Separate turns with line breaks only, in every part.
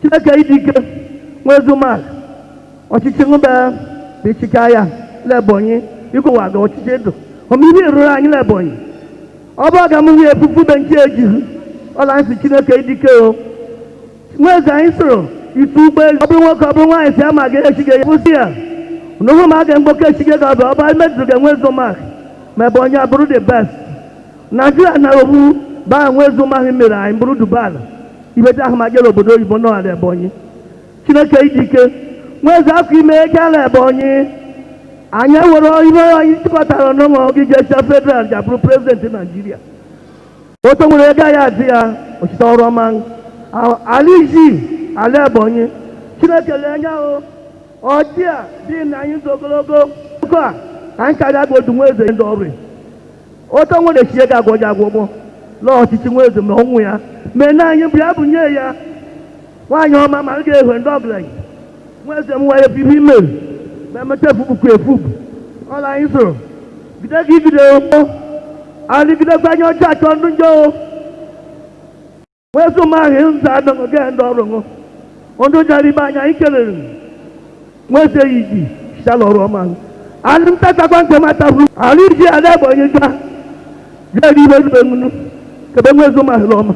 Chineke idike nwezumak ọchịchị ngụbe bichika ya lebonyi ikụwaga ọchịchị ndụ omibi rụrụ anyị lebonyi ọ bụ aga m nwunye efufu be nke ejihu ọla nsị Chineke idike o nweze anyị soro itu ụgbọelu ọ bụrụ nwoke ọ bụrụ nwaanyị si ama ga echige ya kwụsị ya n'ụhụ ma a ga-mgboke echige ga ọbịa ọba mezuru ga-enwezumak ma ebe onye abụrụ the best Nigeria na obu baa nwezumak mere anyị bụrụ dubala ibeta ahụ ma jere obodo oyibo nọ ala Ebonyi Chineke idike nweze afọ ime eke ala Ebonyi anyị ewere ibe anyị chịkọtara n'ụlọ ọgịga federal ga bụrụ prezidenti Nigeria otu nwere ego ya adị ya ochite ọrụ ọma ala iji ala Ebonyi Chineke lenye ahụ ọdị a dị na anyị dị ogologo ụkọ a anyị karịa agbodu nweze ndị ọrụ otu nwere chie ga agwọji agwụgbọ lọọ ọchịchị nweze ma ọnwụ ya mee na anyị bịa bunye ya nwaanyị ọma ma ga-ewe ndị ọgaranya nweze m nwere bibi ime ma emeta efubukwu efubu ọla anyị soro gide gị gide adịgide gbanye ọcha achọ ndụ njọ nweze ụmụahụ nza adọghị ge ndị ọrụ ṅụ ndụ jara ibe anya anyị kelere nweze ya iji chala ọrụ ọma alị ntatakwa nke mataburu ala iji ala Ebonyi ga jere ibe zube nwunu kebe nweze ụmụahụ ọma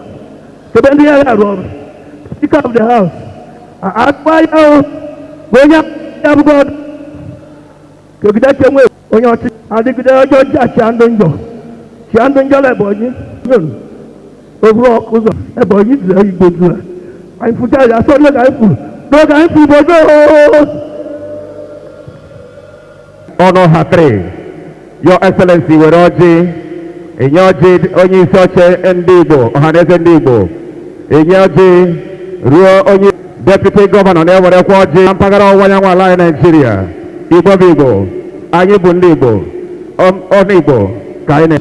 kebe ndị ya arụ ọrụ Speaker of the House akpa ya onye ya bụ God kegide chenwe onye ọchịchị adịgide ọjọọ ji achịa ndụ njọ chịa ndụ njọ na Ebonyi oburu ọkụ ụzọ Ebonyi zere igbo zuru anyị fụcha ya asọ n'oge anyị furu n'oge anyị furu bodo
ọnụ ha 3 Your Excellency were ọjị enye ọjị onye isi oche ndị Igbo ọhaneze ndị Igbo enye ọjị ruo onye deputy gọvanọ na-ewerekwa ọjị na mpaghara ọwụwa anyanwụ ala anyị Nigeria Igbo bụ Igbo anyị bụ ndị Igbo ọnụ Igbo ka anyị na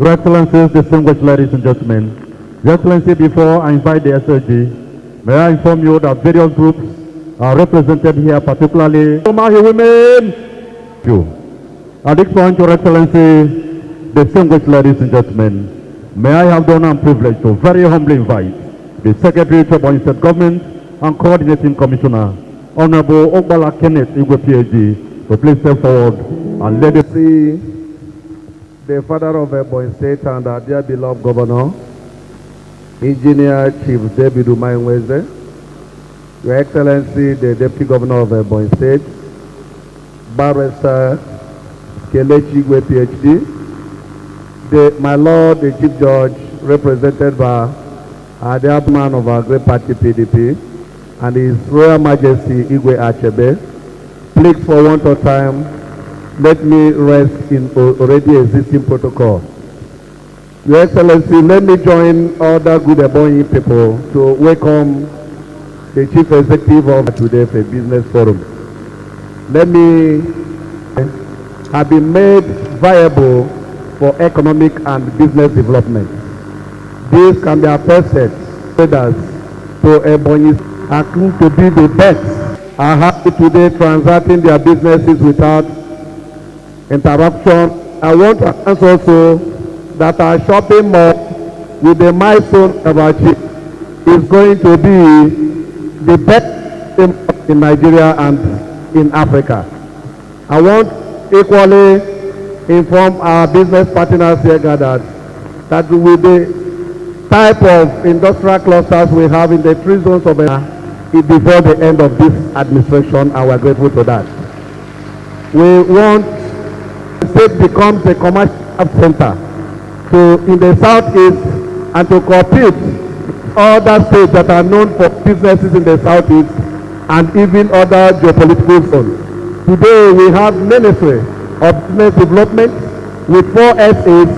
Your Excellencies, distinguished ladies and gentlemen, Your Excellency, before I invite the SOG, may I inform you that various groups are represented here, particularly Omahi women. At this point, Your Excellency, distinguished ladies and gentlemen, may I have the honor and privilege to very humbly invite the Secretary to Ebonyi State Government and Coordinating Commissioner, Honorable Ogbala Kenneth Igwe PhD, to please step forward and let us
see the father of Ebonyi State and our dear beloved Governor, Engineer Chief David Umainweze, Your Excellency, the Deputy Governor of Ebonyi State, Barrister Kelechi Igwe PhD, my Lord, the Chief Judge, represented by the man of our great party PDP, and His Royal Majesty Igwe Achebe. Please, for want of time, let me rest in already existing protocol. Your Excellency, let me join other good Ebonyi people to welcome the Chief Executive of today for Business Forum. Let me have been made viable for economic and business development. This can be attested traders to Ebonyi are going to be the best are happy today transacting their businesses without interruption. I want to announce also that our shopping mall with the milestone of our chief is going to be the best in Nigeria and in Africa. I want equally inform our business partners here gathered that with the type of industrial clusters we have in the 3 zones of before the end of this administration, and we're grateful to that. We want the state becomes a commercial center in the southeast and to compete with other states that are known for businesses in the southeast and even other geopolitical zones. Today we have Ministry of Business Development with 4 SAs,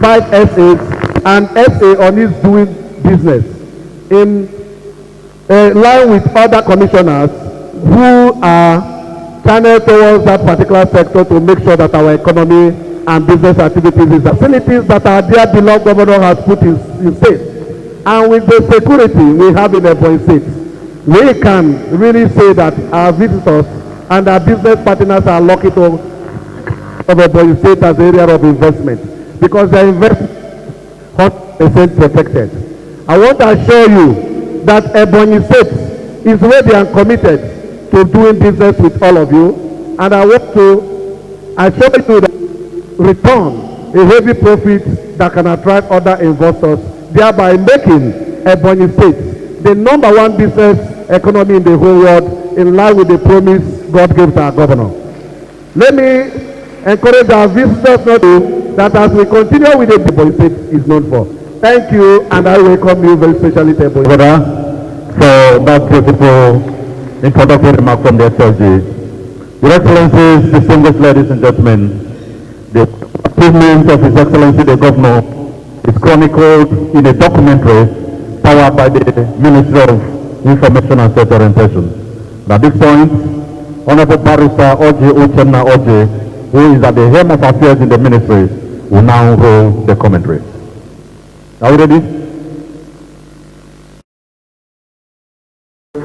5 SAs, and SA on its doing business in line with other commissioners who are channeled towards that particular sector to make sure that our economy and business activities is facilities that our dear beloved governor has put in place. And with the security we have in Ebonyi State, we can really say that our visitors and our business partners are lucky to have Ebonyi State as an area of investment because their investment is 100% protected. I want to assure you that Ebonyi State is ready and committed to doing business with all of you, and I want to assure you that return a heavy profit that can attract other investors, thereby making Ebonyi State the #1 business economy in the whole world, in line with the promise God gave to our governor. Let me encourage our visitors not to, that as we continue with the Ebonyi State is known for. Thank you, and I welcome you very specially to Ebonyi.
For that beautiful introductory remark from the SLG. Your Excellencies, distinguished ladies and gentlemen, the achievement of His Excellency the Governor is chronicled in a documentary powered by the Ministry of Information and State Orientation. At this point, Honorable Barrister Oji Uchenna Oji, who is at the helm of affairs in the ministry, will now roll the commentary. Are we ready?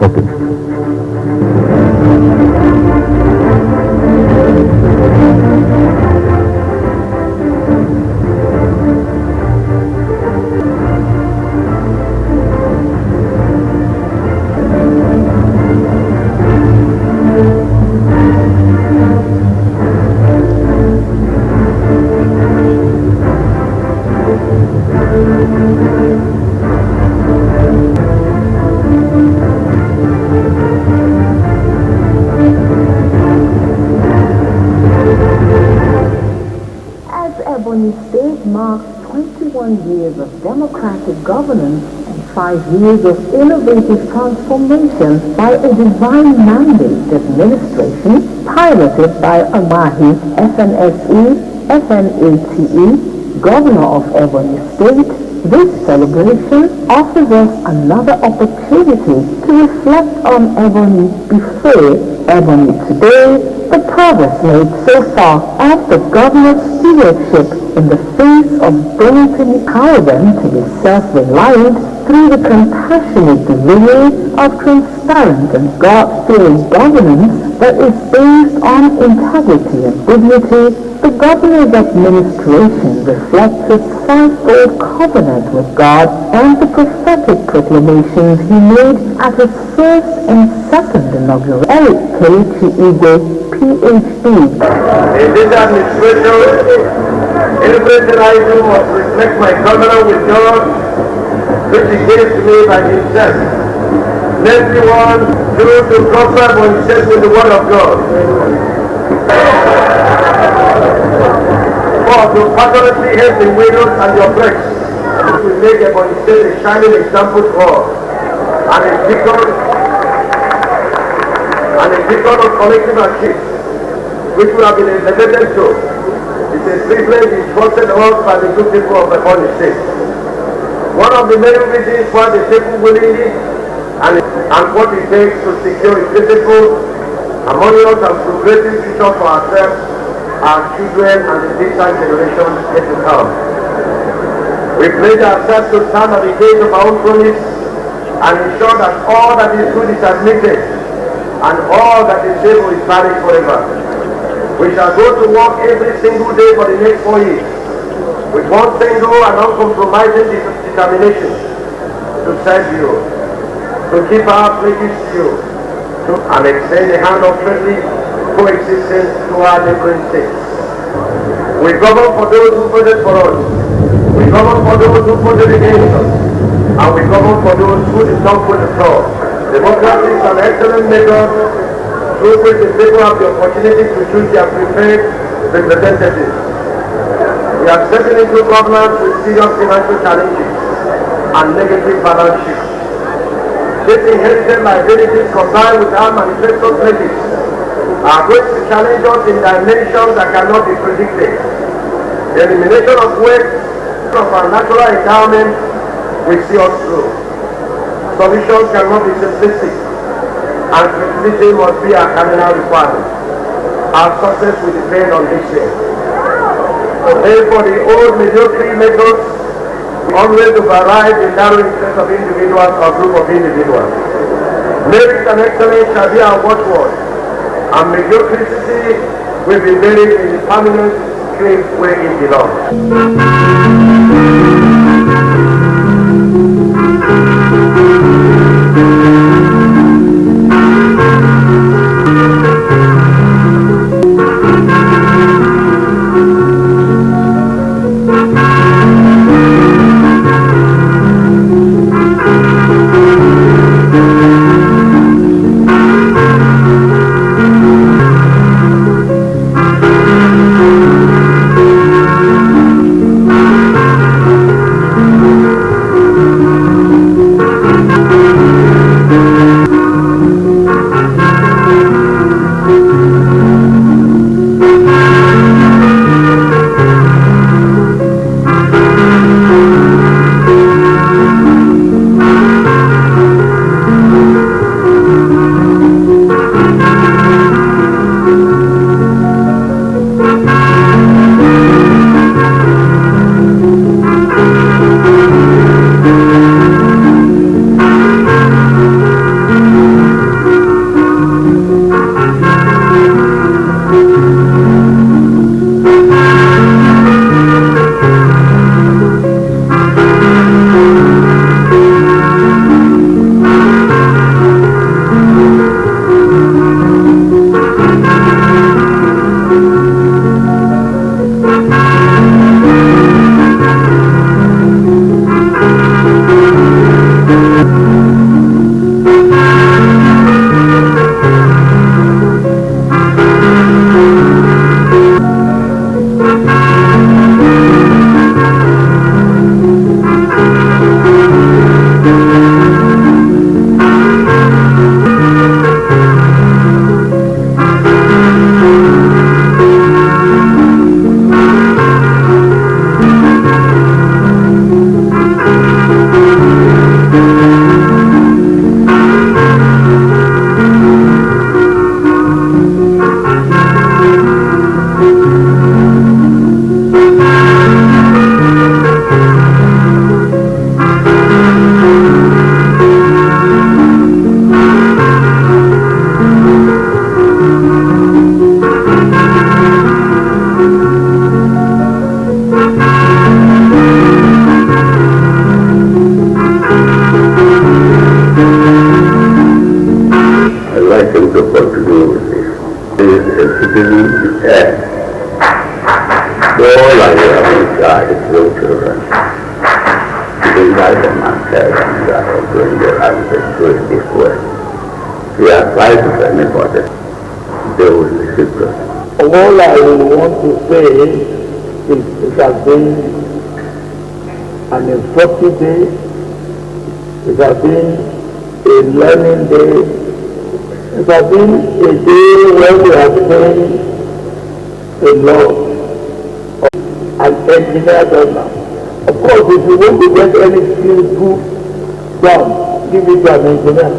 Okay.
Ebonyi State marks 21 years of democratic governance and 5 years of innovative transformation by a divine mandate administration piloted by Amahi, FNSE, FNATE, Governor of Ebonyi State. This celebration offers us another opportunity to reflect on Ebonyi before, Ebonyi today, the progress made so far, and the governor's stewardship in the face of daunting, empower them to be self-reliant through the compassionate delivery of transparent and God-fearing governance that is based on integrity and dignity. The governor's administration reflects his five-fold covenant with God and the prophetic proclamations he made at his first and second inaugural. Eric Kelechi Igwe, PhD.
In this administration, everything I do must reflect my covenant with God, which he gave to me by himself. Let everyone do to prosper when he says with the word of God. For to passionately help the widows and the oppressed, to make Ebonyi State a shining example for all, and a beacon of collective achievement, which we have been elevated to. It's a privilege entrusted us by the good people of Ebonyi State. One of the many reasons why the people willingly and what it takes to secure a peaceful, harmonious and progressive future for ourselves, our children and the distant generations yet to come. We pledge ourselves to stand at the gate of our own promise and ensure that all that is good is admitted and all that is evil is vanished forever. We shall go to work every single day for the next 4 years with one single and uncompromising determination to serve you, to keep our pledges to you, and extend a hand of friendly coexistence to our neighboring states. We govern for those who voted for us, we govern for those who voted against us, and we govern for those who did not vote at all. Democracy is an excellent method through which the people have the opportunity to choose their preferred representatives. We are stepping into governance with serious financial challenges and negative balance sheets. This inherited liabilities combined with our manifesto pledges are going to challenge us in dimensions that cannot be predicted. The elimination of waste from our natural endowment will see us through. Solutions cannot be simplistic, and creativity must be our cardinal requirement. Our success will depend on this thing. Therefore, the old mediocre methods always override the narrow interest of individuals or group of individuals. Merit and excellence shall be our watchword, and mediocrity will be buried in the permanent grave where it belongs. advice of anybody, they will listen to it.
All I want to say is it has been an instructive day. It has been a learning day. It has been a day where we have seen a lot of engineer government. Of course, if you want to get any skillful done, give it to an engineer.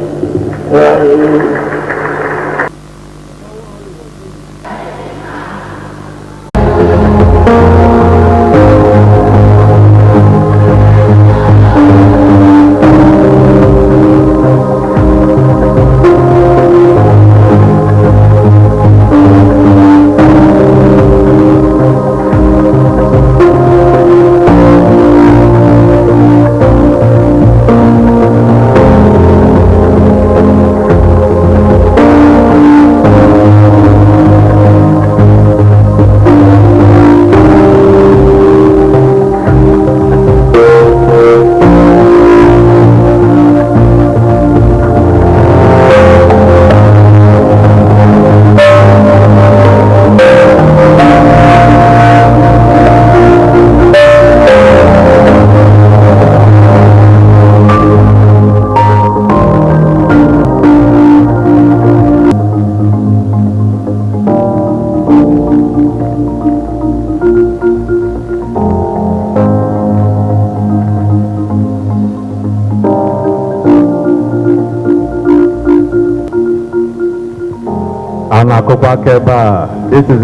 This is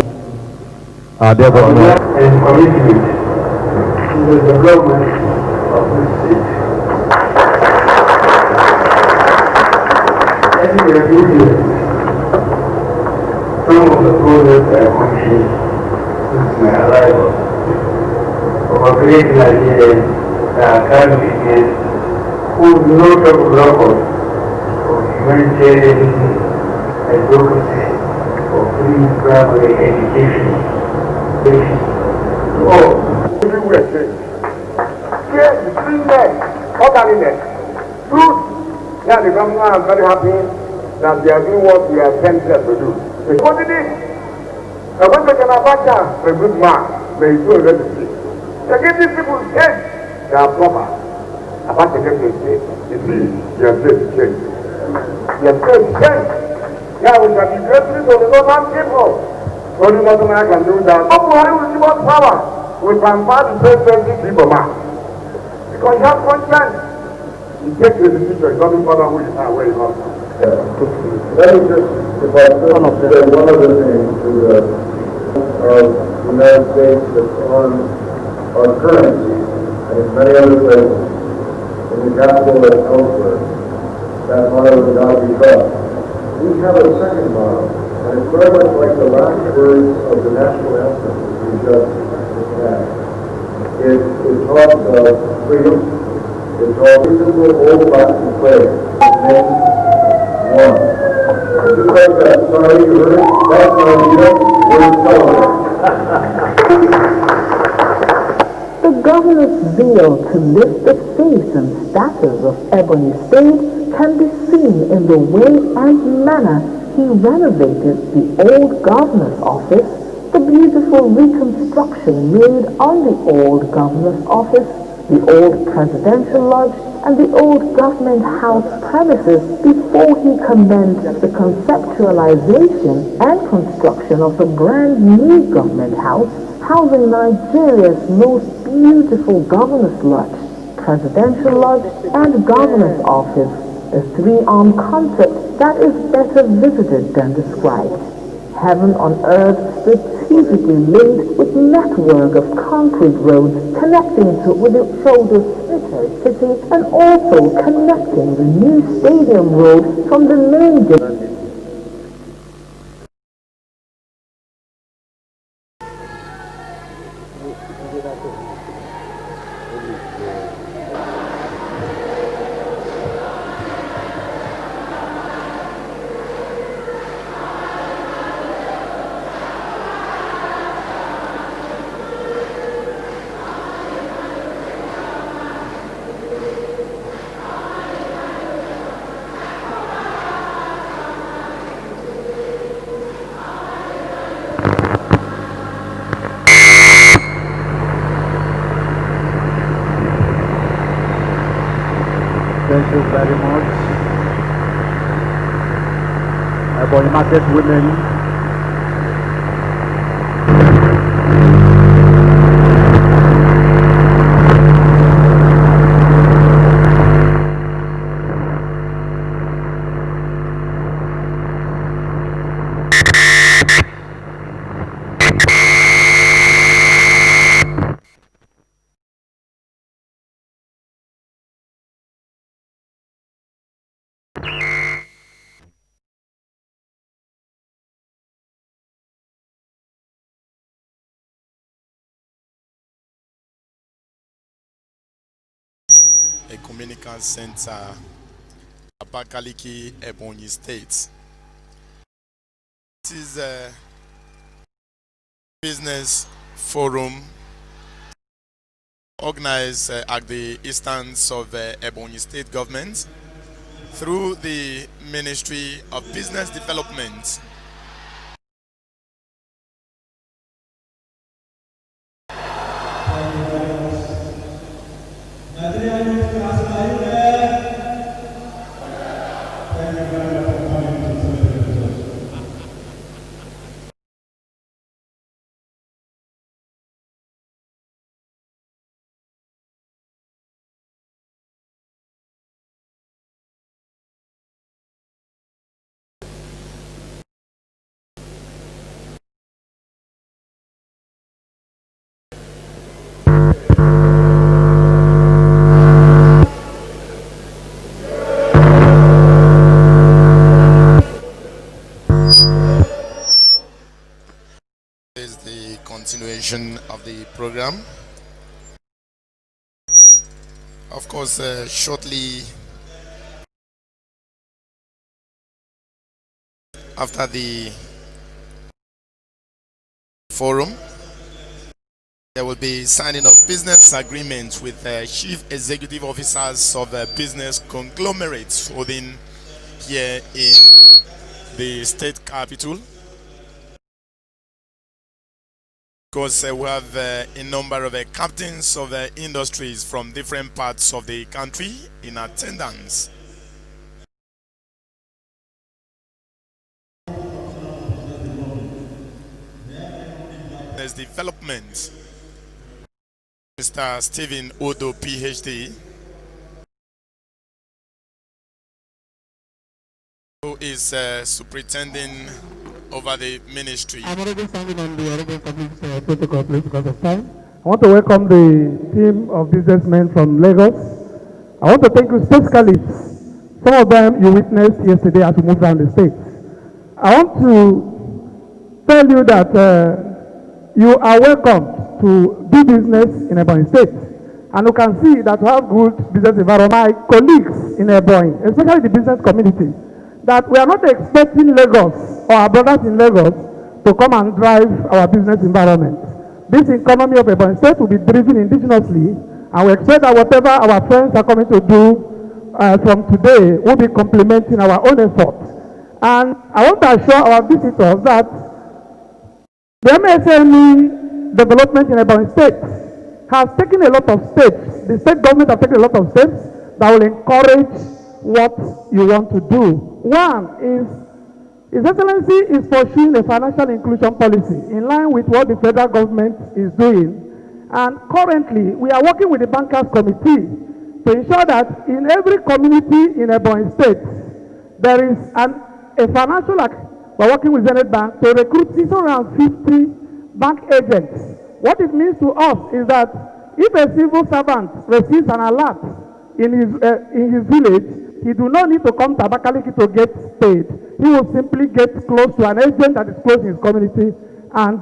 their government.
And commitment to the development of the state. I think we are doing some of the progress I have mentioned since my arrival of a great Nigerian candidate who wrote a record of humanitarian advocacy for free primary education. Everywhere change. Here, the three men, orderliness, truth. Yeah, the government are very happy that they are doing what we are sent them to do. What did it? I want to get a bacha for a good man, they do a registry. They give these people change. They are proper. About to get this change. You see, you are safe to change. You are safe to change. Yeah, we can be grateful to the northern people. Only North America can do that. But Buhari will give us power. We can find the same 20 people, man. Because you have conscience. You take the decision, it doesn't matter who you are, where you are.
Let me just, if I could, say one other thing to the United States that's on our currency and in many other places, in the capital and elsewhere. That motto is not be crossed. We have a second motto, and it's very much like the last words of the national anthem that we just had. It talks of freedom. It talks of simple old Latin prayer. Name one. Just like that. Sorry, you heard it. That's not you. We're celebrating.
The governor's zeal to lift the face and status of Ebony State can be seen in the way and manner he renovated the old governor's office, the beautiful reconstruction made on the old governor's office, the old presidential lodge, and the old government house premises before he commenced the conceptualization and construction of the brand new government house, housing Nigeria's most beautiful governor's lodge, presidential lodge, and governor's office, a three-armed concept that is better visited than described. Heaven on earth, strategically laid with network of concrete roads connecting to with the shoulder Slitter City and also connecting the new stadium road from the main
Thank you very much. Ebonyi Market women.
A communication center, Abakaliki, Ebonyi State. This is a business forum organized at the instance of Ebonyi State government through the Ministry of Business Development. Is the continuation of the program. Of course, shortly after the forum, there will be signing of business agreements with chief executive officers of business conglomerates holding here in the state capital. Because we have a number of captains of industries from different parts of the country in attendance. There's development. Mr. Stephen Odo, PhD, who is superintending over the ministry.
I'm already standing on the Arabian Public Protocol please, because of time. I want to welcome the team of businessmen from Lagos. I want to thank you specifically. Some of them you witnessed yesterday as we moved around the state. I want to tell you that you are welcome to do business in Ebonyi State. And you can see that we have good business environment. My colleagues in Ebonyi, especially the business community, that we are not expecting Lagos or our brothers in Lagos to come and drive our business environment. This economy of Ebonyi State will be driven indigenously, and we expect that whatever our friends are coming to do from today will be complementing our own efforts. And I want to assure our visitors that the MSME development in Ebonyi State has taken a lot of steps. The state government has taken a lot of steps that will encourage what you want to do. One is His Excellency is pursuing a financial inclusion policy in line with what the federal government is doing. And currently, we are working with the Bankers Committee to ensure that in every community in Ebonyi State, there is a financial, we're working with Zenith Bank to recruit 650 bank agents. What it means to us is that if a civil servant receives an alert in his village, he do not need to come to Abakaliki to get paid. He will simply get close to an agent that is close in his community and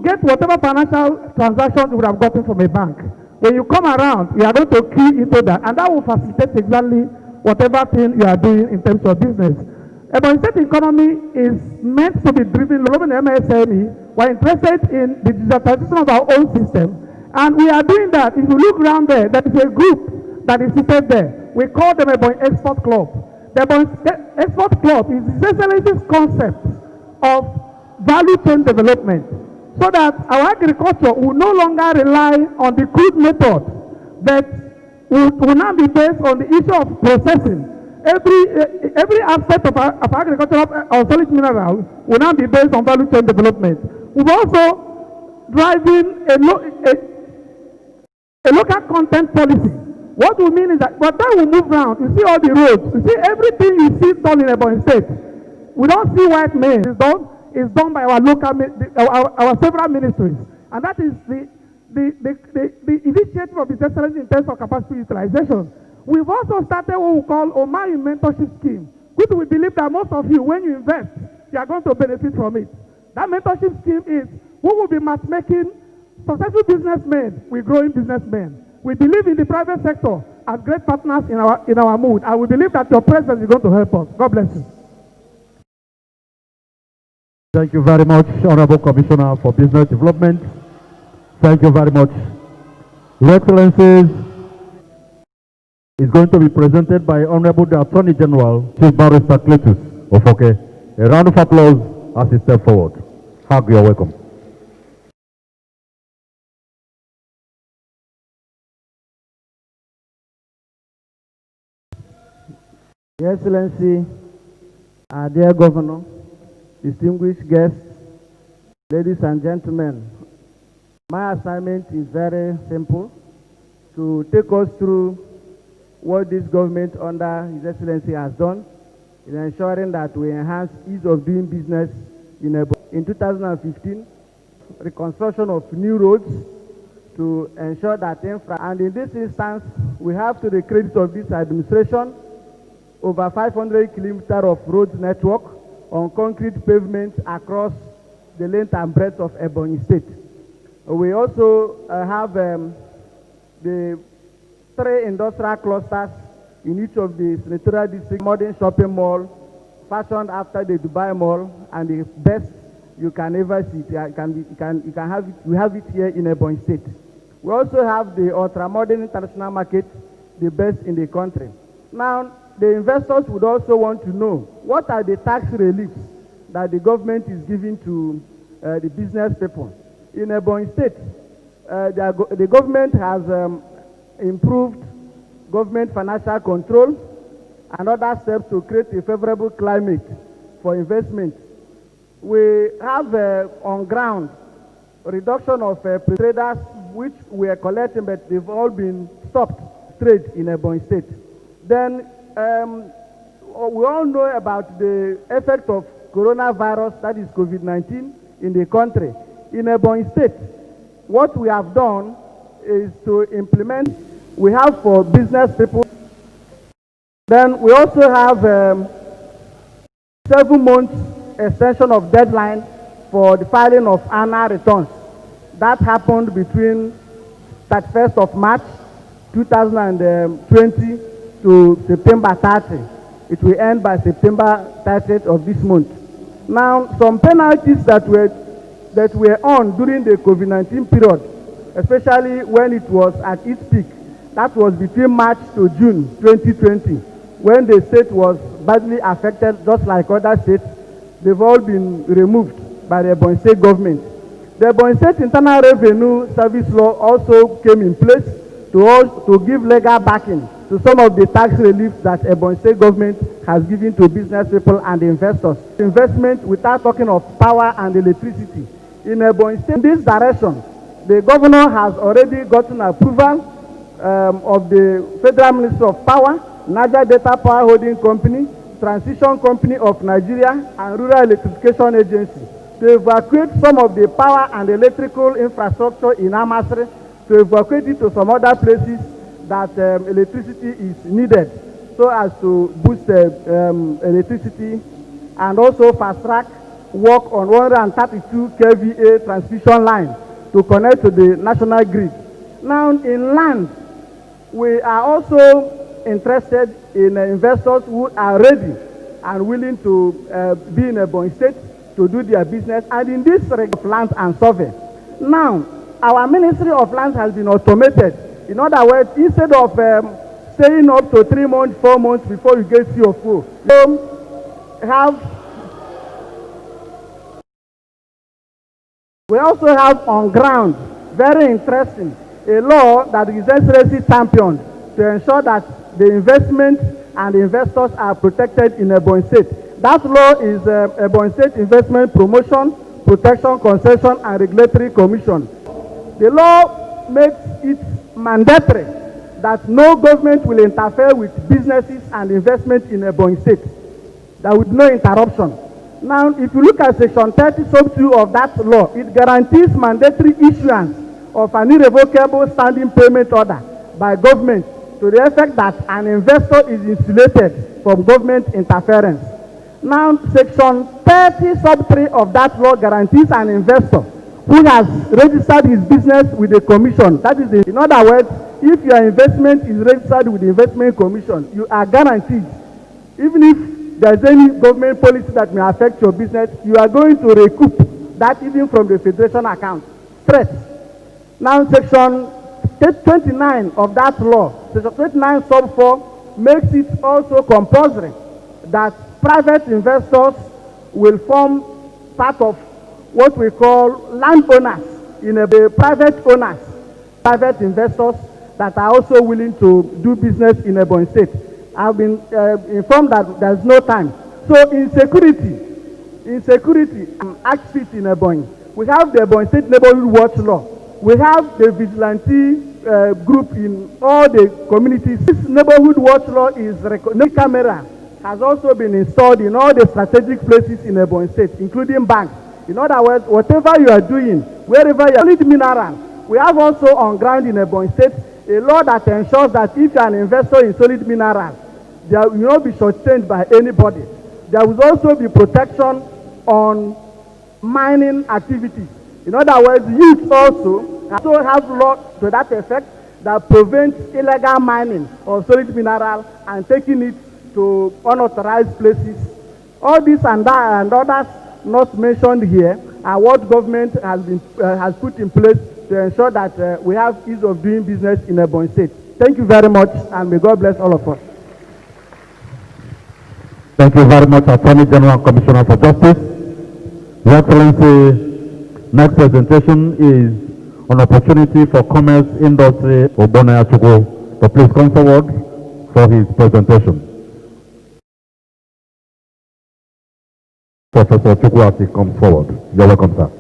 get whatever financial transactions you would have gotten from a bank. When you come around, you are going to key into that, and that will facilitate exactly whatever thing you are doing in terms of business. Ebonyi State economy is meant to be driven, developing MSME. We are interested in the digitalization of our own system, and we are doing that. If you look around there, there is a group that is seated there. We call them Ebonyi Export Club. The Ebonyi Export Club is the Excellency's concept of value chain development, so that our agriculture will no longer rely on the crude method, but will now be based on the issue of processing. Every aspect of agricultural or solid minerals will now be based on value chain development. We've also driving a local content policy. What we mean is that by the time we move around, you see all the roads, you see everything you see done in Ebonyi State. We don't see white men. It's done by our local, our several ministries, and that is the initiative of His Excellency in terms of capacity utilization. We've also started what we call Omayu Mentorship Scheme, which we believe that most of you, when you invest, you are going to benefit from it. That mentorship scheme is we will be matchmaking successful businessmen with growing businessmen. We believe in the private sector as great partners in our mood, and we believe that your presence is going to help us. God bless you.
Thank you very much, Honorable Commissioner for Business Development. Thank you very much. Your Excellencies, is going to be presented by Honorable the Attorney General, Chief Barrister Cletus Ofoke. A round of applause as he steps forward. Hag, you're welcome.
Your Excellency, our dear Governor, distinguished guests, ladies and gentlemen, my assignment is very simple: to take us through what this government under His Excellency has done in ensuring that we enhance ease of doing business in Ebonyi. In 2015, reconstruction of new roads to ensure that and in this instance, we have, to the credit of this administration, over 500 kilometers of road network on concrete pavements across the length and breadth of Ebonyi State. We also have the 3 industrial clusters in each of the senatorial districts, modern shopping mall, fashioned after the Dubai Mall, and the best you can ever see. We have it here in Ebonyi State. We also have the ultra-modern international market, the best in the country. Now, the investors would also want to know, what are the tax reliefs that the government is giving to the business people? In Ebonyi State, the government has improved government financial control and other steps to create a favorable climate for investment. We have on ground reduction of traders which we are collecting, but they've all been stopped trade in Ebonyi State. Then we all know about the effect of coronavirus, that is COVID-19, in the country. In Ebonyi State, what we have done is to implement, we have for business people. Then we also have 7 months extension of deadline for the filing of annual returns. That happened between 31st of March 2020 to September 30. It will end by September 30th of this month. Now, some penalties that were on during the COVID-19 period, especially when it was at its peak, that was between March to June 2020, when the state was badly affected, just like other states. They've all been removed by the Ebonyi State government. The Ebonyi State Internal Revenue Service Law also came in place to give legal backing to some of the tax relief that Ebonyi State government has given to business people and investors. Investment without talking of power and electricity. In Ebonyi State, in this direction, the governor has already gotten approval of the Federal Ministry of Power, Niger Data Power Holding Company, Transition Company of Nigeria, and Rural Electrification Agency to evacuate some of the power and electrical infrastructure in Amasri, to evacuate it to some other places that electricity is needed, so as to boost electricity, and also fast track work on 132 kVA transmission line to connect to the national grid. Now, in land, we are also interested in investors who are ready and willing to be in Ebonyi State to do their business, and in this regard of land and survey. Now, our Ministry of Lands has been automated. In other words, instead of staying up to 3 months, 4 months before you get CFO, we also have on ground, very interesting, a law that His Excellency championed
to ensure that the investment and the investors are protected in Ebonyi State. That law is Ebonyi State Investment Promotion, Protection, Concession and Regulatory Commission. The law makes it mandatory that no government will interfere with businesses and investment in Ebonyi State. There will be no interruption. Now, if you look at Section 30 sub 2 of that law, it guarantees mandatory issuance of an irrevocable standing payment order by government to the effect that an investor is insulated from government interference. Now, Section 30 sub 3 of that law guarantees an investor who has registered his business with the commission. That is, in other words, if your investment is registered with the investment commission, you are guaranteed, even if there is any government policy that may affect your business, you are going to recoup that even from the federation account. Straight. Now, Section 29 of that law, Section 29 sub 4, makes it also compulsory that private investors will form part of what we call landowners in a private owners, private investors that are also willing to do business in Ebonyi State. I've been informed that there's no time. So insecurity, act fit in Ebonyi. We have the Ebonyi State Neighborhood Watch Law. We have the vigilante group in all the communities. This Neighborhood Watch Law is recognized. Camera has also been installed in all the strategic places in Ebonyi State, including banks. In other words, whatever you are doing, wherever you are, solid mineral. We have also on ground in Ebonyi State a law that ensures that if you are an investor in solid mineral, there will not be shortchanged by anybody. There will also be protection on mining activities. In other words, youth also have law to that effect that prevents illegal mining of solid mineral and taking it to unauthorized places. All this and that and others not mentioned here are what government has put in place to ensure that we have ease of doing business in Ebonyi State. Thank you very much, and may God bless all of us.
Thank you very much, Attorney General and Commissioner for Justice. Your Excellency, next presentation is on opportunity for commerce, industry, Obone Achukwu. So please come forward for his presentation. Professor Chukwu as he comes forward. You're welcome, sir.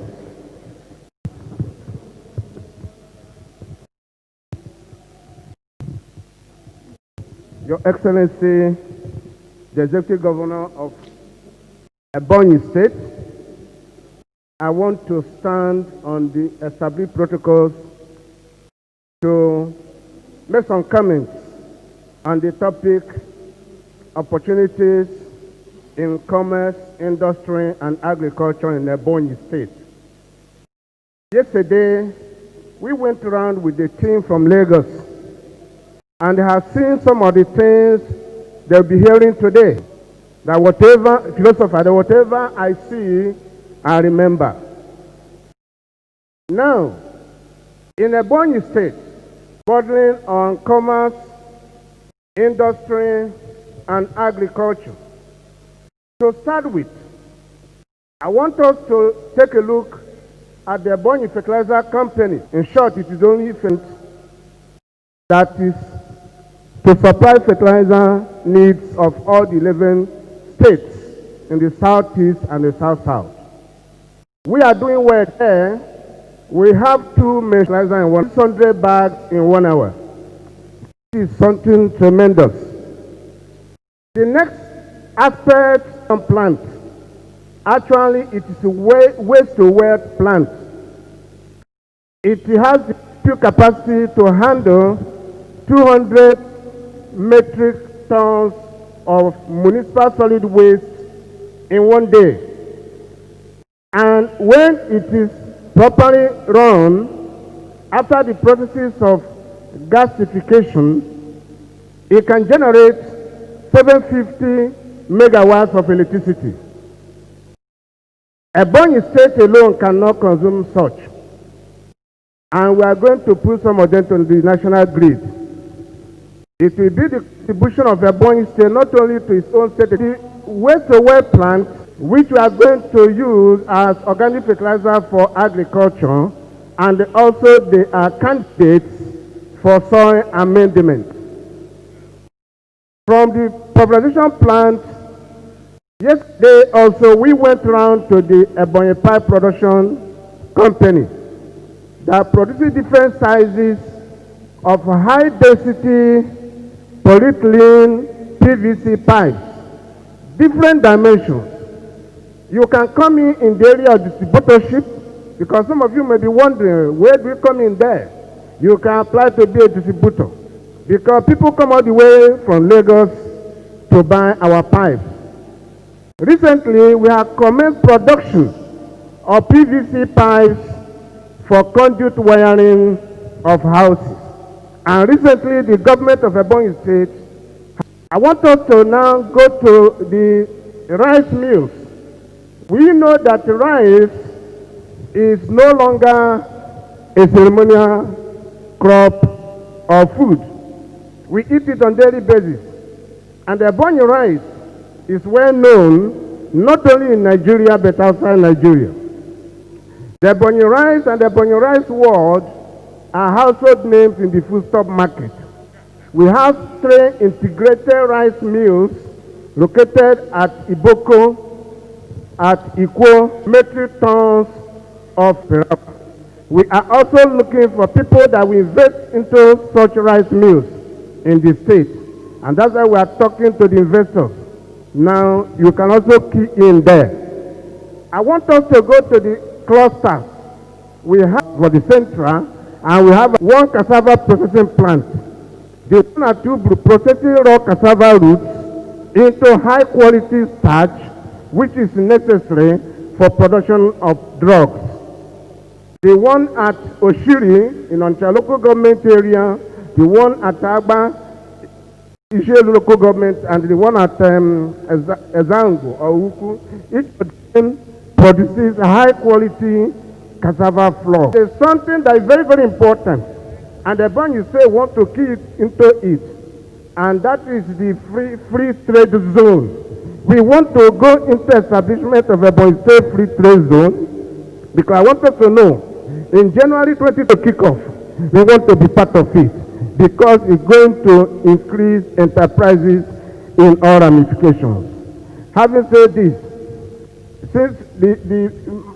Your Excellency, the Executive Governor of Ebonyi State, I want to stand on the established protocols to make some comments on the topic opportunities in commerce, industry, and agriculture in Ebonyi State. Yesterday, we went around with the team from Lagos and have seen some of the things they'll be hearing today. That whatever I see, I remember. Now, in Ebonyi State, bordering on commerce, industry, and agriculture, to start with, I want us to take a look at the Ebonyi Fertilizer Company. In short, it is only that is to supply fertilizer needs of all the 11 states in the southeast and the south-south. We are doing well there. We have 2 main fertilizer in 600 bags in 1 hour. This is something tremendous. The next aspect of plant, actually it is a waste-to-wealth plant. It has the capacity to handle 200 metric tons of municipal solid waste in 1 day. And when it is properly run, after the processes of gasification, it can generate 750 megawatts of electricity. Ebonyi State alone cannot consume such. And we are going to put some of them on the national grid. It will be the contribution of Ebonyi State not only to its own state, the waste-to-wealth plant, which we are going to use as organic fertilizer for agriculture, and also they are candidates for soil amendment. From the pulverization plant, yesterday also we went around to the Ebonyi Pipe Production Company that produces different sizes of high density polyethylene PVC pipes, different dimensions. You can come in the area of distributorship, because some of you may be wondering, where do you come in there? You can apply to be a distributor, because people come all the way from Lagos to buy our pipes. Recently, we have commenced production of PVC pipes for conduit wiring of houses. And recently, the government of Ebonyi State, I want us to now go to the rice mills. We know that rice is no longer a ceremonial crop or food. We eat it on a daily basis. And the Ebonyi rice is well known not only in Nigeria but outside Nigeria. The Ebonyi rice and the Ebonyi rice world are household names in the foodstuff market. We have 3 integrated rice mills located at Iboko, at equal metric tons of perapa. We are also looking for people that will invest into such rice mills in the state. And that's why we are talking to the investors. Now, you can also key in there. I want us to go to the cluster we have for the central, and we have 1 cassava processing plant. The 1 or 2 processing raw cassava roots into high quality starch, which is necessary for production of drugs. The one at Oshiri in Onitsha local government area, the one at Agba Ishelu local government, and the one at Ezango or Uku, each of them produces high quality cassava flour. There's something that is very, very important, and the bank you say want to key it into it, and that is the free trade zone. We want to go into establishment of a Ebonyi State free trade zone, because I want us to know, in January 20 to kick off, we want to be part of it, because it's going to increase enterprises in all ramifications. Having said this, since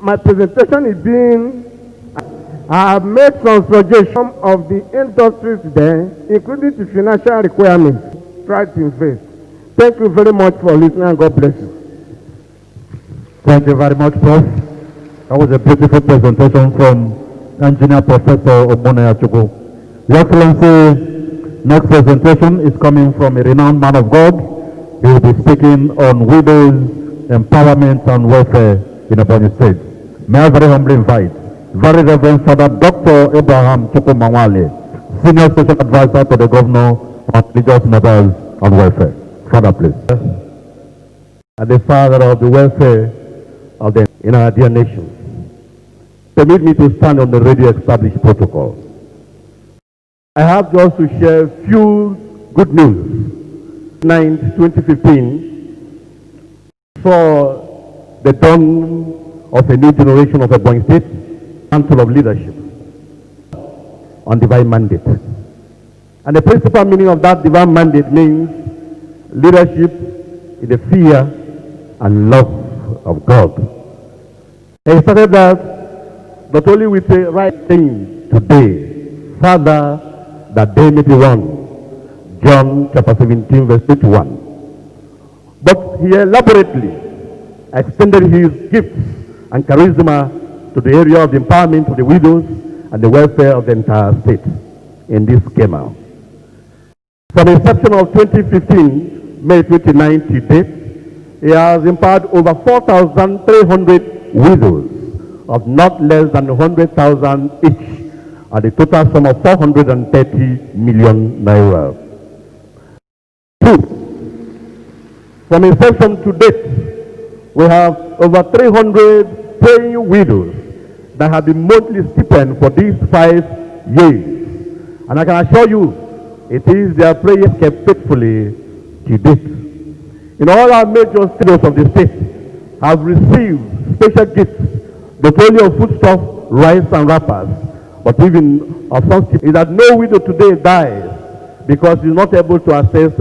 my presentation is being, I have made some suggestions of the industries there, including the financial requirements, try to invest. Thank you very much for listening, and God bless you.
Thank you very much, Prof. That was a beautiful presentation from Engineer Professor Omone Achuku. Your Excellency, next presentation is coming from a renowned man of God. He will be speaking on widows, empowerment and welfare in Ebonyi State. May I very humbly invite Very Reverend Father Dr. Abraham Chukwu Mawale, Senior Special Advisor to the Governor on Religious Matters and Welfare. Father, please. And the Father of the welfare of the in our dear nation, permit me to stand on the already established protocol. I have just to share a few good news. 9th, 2015, for the dawn of a new generation of Ebonyi State Council of Leadership on divine mandate. And the principal meaning of that divine mandate means leadership in the fear and love of God. And he started that not only with the right thing today, Father, that they may be one. John chapter 17 verse 21. But he elaborately extended his gifts and charisma to the area of the empowerment of the widows and the welfare of the entire state in this schema. From the inception of 2015, May 29 to date, he has empowered over 4,300 widows of not less than 100,000 each, at a total sum of 430 million naira. 2. From inception to date, we have over 300 paying widows that have been monthly stipend for these 5 years. And I can assure you, it is their prayers kept faithfully to date. In all our major states of the state have received special gifts, not only of foodstuff, rice and wrappers, but even of some is that no widow today dies because she's not able to access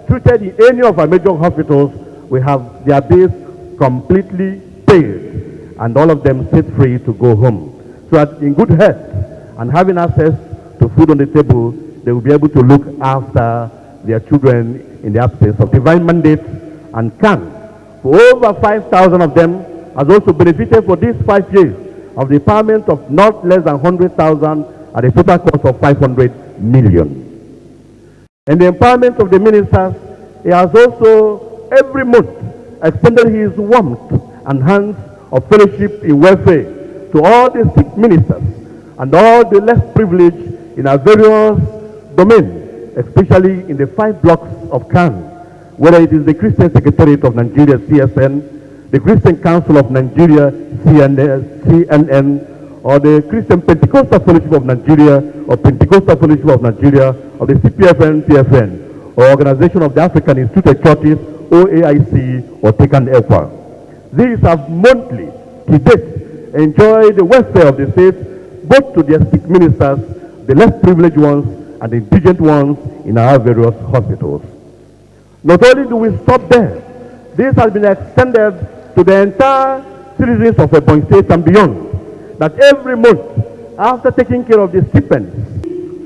treated in any of our major hospitals will have their bills completely paid, and all of them set free to go home. So that in good health and having access to food on the table, they will be able to look after their children in the absence of divine mandate, and can. For over 5,000 of them has also benefited for these 5 years of the empowerment of not less than 100,000 at a total cost of 500 million. And the empowerment of the ministers, he has also every month extended his warmth and hands of fellowship in welfare to all the sick ministers and all the less privileged in our various domains, especially in the 5 blocks of Khan, whether it is the Christian Secretariat of Nigeria, CSN, the Christian Council of Nigeria, CNN, or the Christian Pentecostal Fellowship of Nigeria, or Pentecostal Fellowship of Nigeria, or the CPFN, PFN, or Organization of the African Institute of Churches, OAIC, or Tekan Elfa. These have monthly, to date, enjoyed the welfare of the state, both to their sick ministers, the less privileged ones, and the indigent ones in our various hospitals. Not only do we stop there, this has been extended to the entire citizens of Ebonyi State and beyond, that every month, after taking care of the stipends,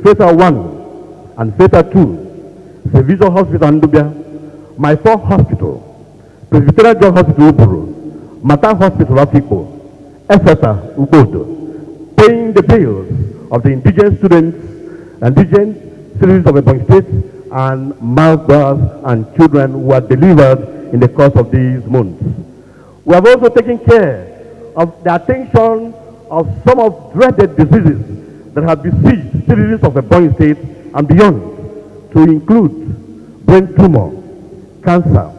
Feta 1 and Feta 2, Seviso Hospital Ndubia, My 4 Hospital, Presbyterian John Hospital Uburu, Mata Hospital Afiko, Efeta Ubodo, paying the bills of the indigent students, indigent citizens of Ebonyi State, and mothers and children who are delivered in the course of these months. We have also taken care of the attention of some of dreaded diseases that have besieged citizens of Ebonyi State and beyond, to include brain tumor, cancer,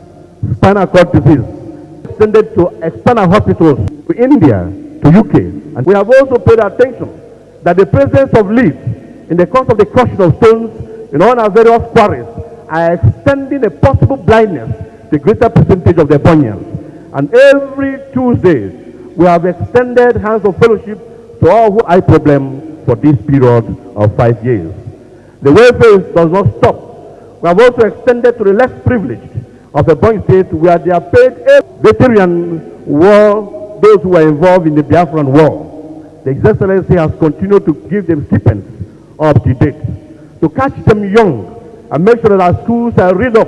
spinal cord disease, extended to external hospitals, to India, to UK. And we have also paid attention that the presence of lead in the course of the crushing of stones in all our various quarries are extending a possible blindness to a greater percentage of the Ebonyians. And every Tuesday, we have extended hands of fellowship to all who eye problem for this period of 5 years. The welfare does not stop. We have also extended to the less privileged of Ebonyi State, where they are paid a veteran war, those who are involved in the Biafran war. The His Excellency has continued to give them stipends up to date, to catch them young and make sure that our schools are rid of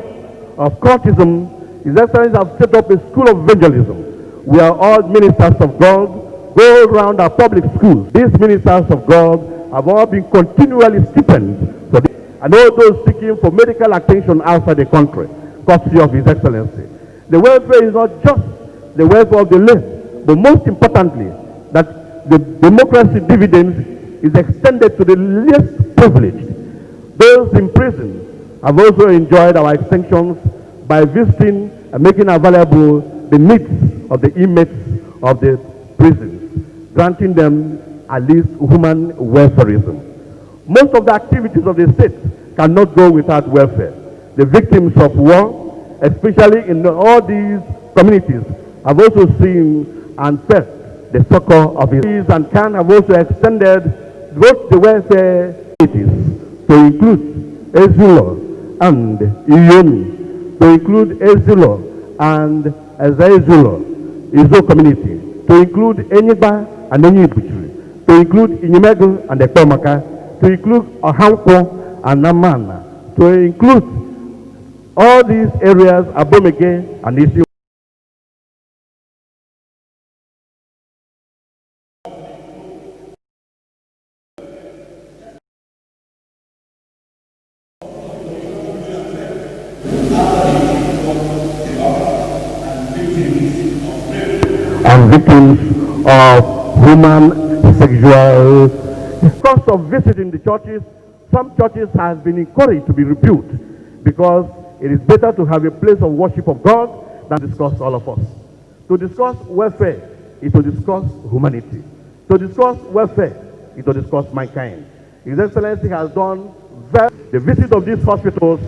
cultism. His Excellency has set up a school of evangelism, where all ministers of God go around our public schools. These ministers of God have all been continually stipend for this, and all those seeking for medical attention outside the country, courtesy of His Excellency. The welfare is not just the welfare of the less, but most importantly, that the democracy dividends is extended to the least privileged. Those in prison have also enjoyed our extensions by visiting and making available the needs of the inmates of the prisons, granting them at least human welfareism. Most of the activities of the state cannot go without welfare. The victims of war, especially in all these communities, have also seen and felt the succor of it. And can have also extended both the welfare activities to include Ezulo and Iyoni, to include Ezulo and Ezezulo, Izo community, to include Enyiba and Enyibuchiri, to include Inyimegu and Ekpomaka, to include Ohanko and Namana, to include all these areas, Abomege and Isi. And victims of human sexual. Because of visiting the churches, some churches have been encouraged to be rebuked, because it is better to have a place of worship of God than discuss all of us. To discuss welfare is to discuss humanity. To discuss welfare is to discuss mankind. His Excellency has done the visit of these hospitals,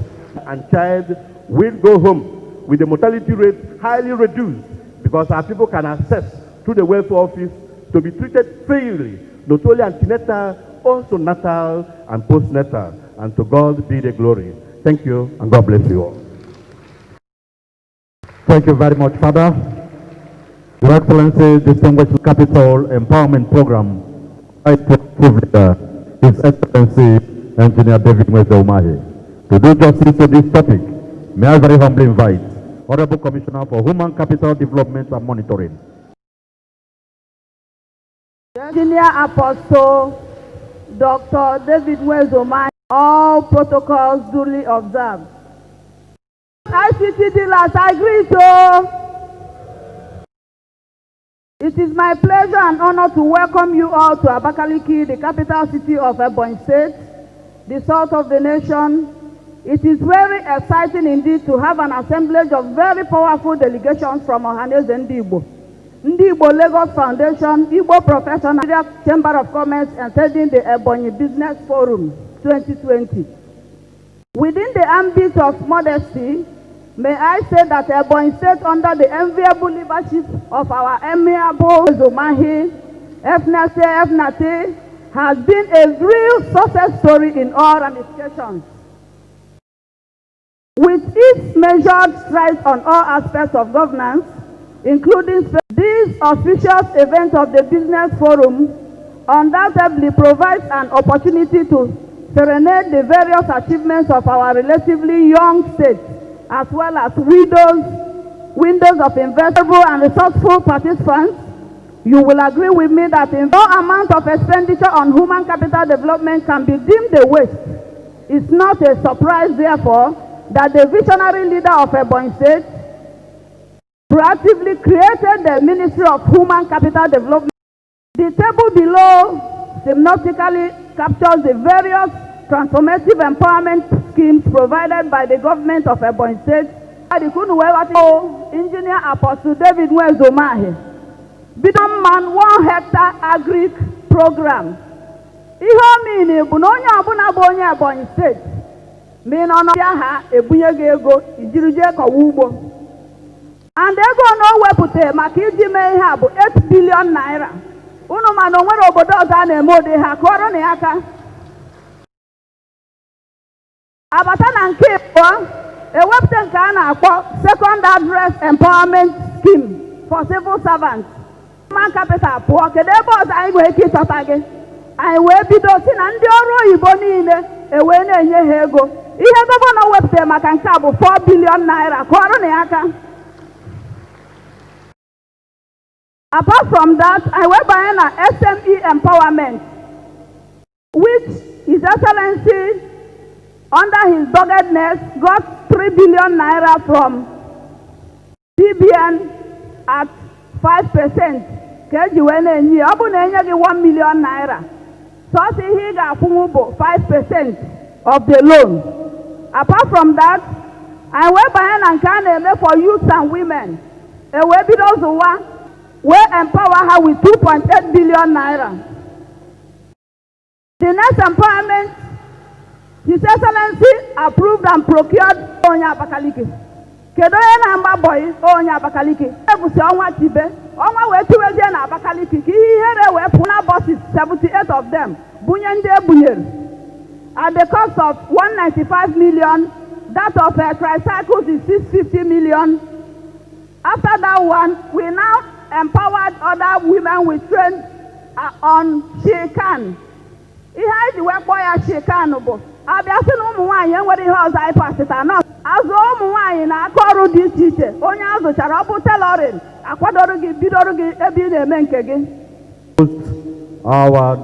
and child will go home with the mortality rate highly reduced, because our people can access through the welfare office to be treated fairly, not only antenatal, also natal and postnatal. And to God be the glory. Thank you, and God bless you all. Thank you very much, Father. Your Excellency, Distinguished Capital Empowerment Program, His Excellency, Engineer David Umahi. To do justice to this topic, may I very humbly invite Honorable Commissioner for Human Capital Development and Monitoring.
Engineer Apostle Dr. David Umahi, all protocols duly observed. ICT dealers, I greet you. It is my pleasure and honor to welcome you all to Abakaliki, the capital city of Ebonyi State, the south of the nation. It is very exciting indeed to have an assemblage of very powerful delegations from Ohaneze Ndigbo Lagos Foundation, Igbo Professional Chamber of Commerce, attending the Ebonyi Business Forum 2020. Within the ambit of modesty, may I say that Ebonyi State, under the enviable leadership of our amiable Umahi, FNATE, has been a real success story in all ramifications. With its measured strides on all aspects of governance, including this auspicious event of the Business Forum, undoubtedly provides an opportunity to serenade the various achievements of our relatively young state, as well as windows of investable and resourceful participants. You will agree with me that no amount of expenditure on human capital development can be deemed a waste. It's not a surprise, therefore, that the visionary leader of Ebonyi State proactively created the Ministry of Human Capital Development. The table below synoptically captures the various transformative empowerment schemes provided by the government of Ebonyi State. Engineer Apostle David Umahi. Bidon man 1 hectare agric program. Ihe mean bụ na onye ọbụla bụ onye Ebonyi State. Mean ọnụ ya ha ebunye gị ego ijiri jee kọwa ugbo. And ego no wepụta maka iji mee ihe a bụ 8 billion naira. Unu ma na onwere obodo ọzọ a na-eme ụdị ha kụọrọ na ya aka. Abata na nke abụọ ewepụta nke a na-akpọ Second Address Empowerment Scheme for Civil Servants. Human capital pụọ kedu ebe ọzọ anyị nwere ike ịchọta gị? Anyị wee bido si na ndị ọrụ oyibo niile ewee na-enye ha ego. Ihe gọvanọ wepụtara maka nke a bụ 4 billion naira kụọrọ na ya aka. Apart from that, I went by an SME empowerment, which His Excellency, under his doggedness, got 3 billion naira from CBN at 5%. KGN, you 1 million naira. So he got 5% of the loan. Apart from that, I went by an Ankane for youth and women. A webinar will empower her with 2.8 billion naira. The next empowerment, His Excellency approved and procured Onya Abakaliki. Kedoye na mba boy Onya Abakaliki. Ebusi onwa tibe, onwa we tuweje na Abakaliki. Ki here we puna buses, 78 of them. Bunye nde bunyer. At the cost of 195 million, that of tricycles is 650 million. After that one, we now empowered other women with trained on Shekan. Ihe ji we kpọ ya Shekan bụ abịa sị na ụmụ nwaanyị enwere ihe ọzọ anyị pasịta nọ. Azụ ụmụ nwaanyị na-aka ọrụ dị iche iche. Onye azụchara ọ bụ tailoring akwadoro gị bidoro gị ebe ị na-eme nke gị.
Our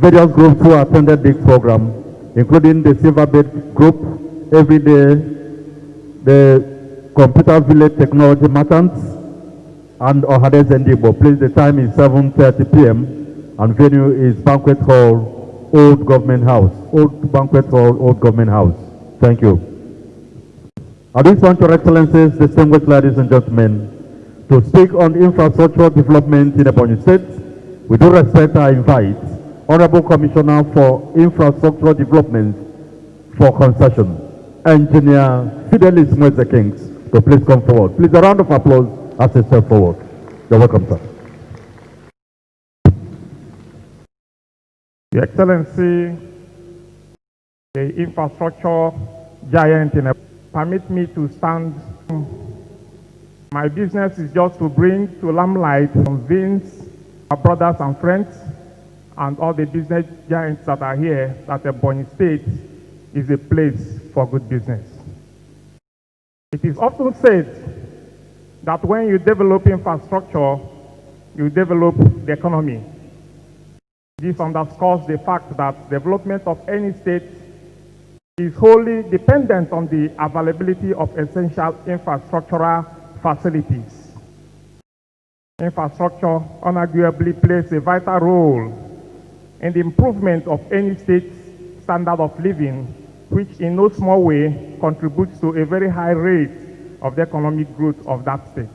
various groups who attended this program, including the Silver Bed Group, Everyday, the Computer Village Technology Merchants, and Ohaneze Ndigbo. Please, the time is 7:30 p.m. and venue is Banquet Hall, Old Government House. Old Banquet Hall, Old Government House. Thank you. At this point, Your Excellencies, distinguished ladies and gentlemen, to speak on infrastructure development in Ebonyi State, with due respect, I invite Honorable Commissioner for Infrastructure Development for Concession, Engineer Fidelis Mweze Kings, to please come forward. Please, a round of applause as they step forward. You're welcome, sir.
Your Excellency, the infrastructure giant in
permit me to stand. My business is just to bring to limelight, convince our brothers and friends and all the business giants that are here that Ebonyi State is a place for good business. It is often said that when you develop infrastructure, you develop the economy. This underscores the fact that development of any state is wholly dependent on the availability of essential infrastructural facilities. Infrastructure unarguably plays a vital role in the improvement of any state's standard of living, which in no small way contributes to a very high rate of the economic growth of that state.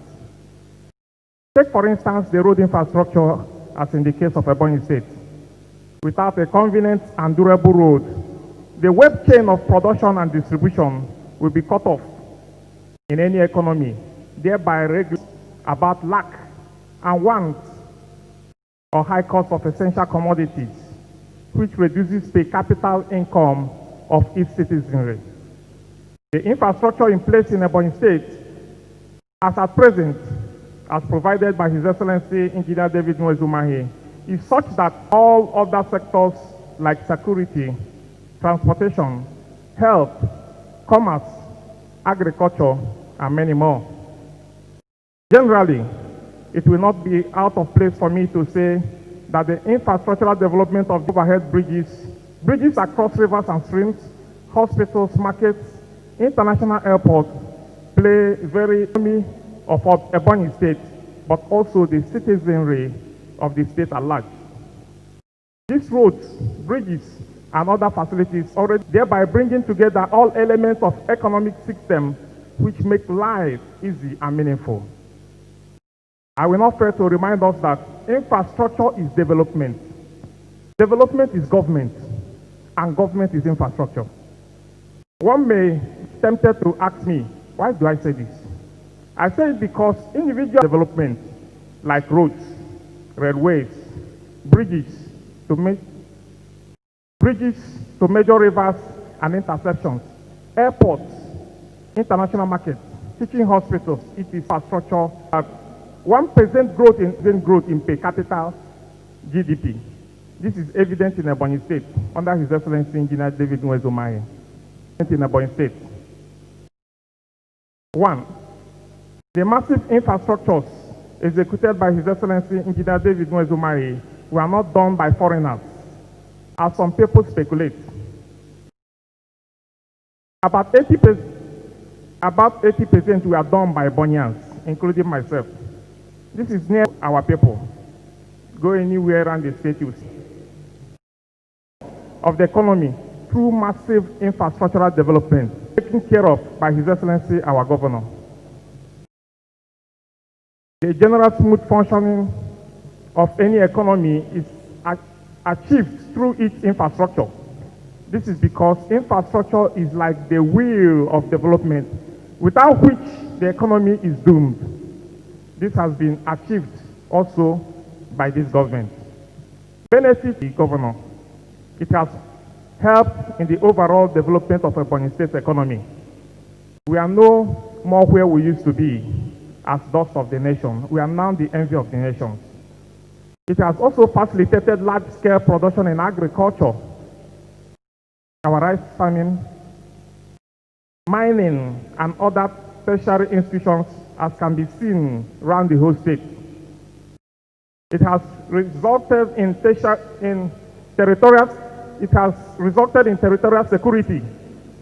Take, for instance, the road infrastructure as in the case of Ebonyi State. Without a convenient and durable road, the web chain of production and distribution will be cut off in any economy, thereby regulating about lack and want or high cost of essential commodities, which reduces per capita income of its citizenry. The infrastructure in place in Ebonyi State, as at present, as provided by His Excellency Engineer David Nwezumahi, is such that all other sectors like security, transportation, health, commerce, agriculture, and many more. Generally, it will not be out of place for me to say that the infrastructural development of overhead bridges across rivers and streams, hospitals, markets, international airports play very of Ebonyi State, but also the citizenry of the state at large. These roads, bridges, and other facilities already thereby bringing together all elements of economic system which make life easy and meaningful. I will not fail to remind us that infrastructure is development. Development is government, and government is infrastructure. One may be tempted to ask me, why do I say this? I say it because individual development, like roads, railways, bridges to major rivers and interceptions, airports, international markets, teaching hospitals, it is infrastructure. 1% growth in per capita GDP. This is evident in Ebonyi State under His Excellency Engineer David Nwezumahi. In Ebonyi State. 1. The massive infrastructures executed by His Excellency Engineer David Nwezumahi were not done by foreigners, as some people speculate. About 80% were done by Ebonians, including myself. This is near our people. Go anywhere around the state, you see. Of the economy through massive infrastructural development taken care of by His Excellency, our Governor. The general smooth functioning of any economy is achieved through its infrastructure. This is because infrastructure is like the wheel of development, without which the economy is doomed. This has been achieved also by this government. Benefit the governor. It has helped in the overall development of Ebonyi State's economy. We are no more where we used to be as dust of the nation. We are now the envy of the nation. It has also facilitated large-scale production in agriculture, our rice farming, mining, and other tertiary institutions, as can be seen around the whole state. It has resulted in territorial security,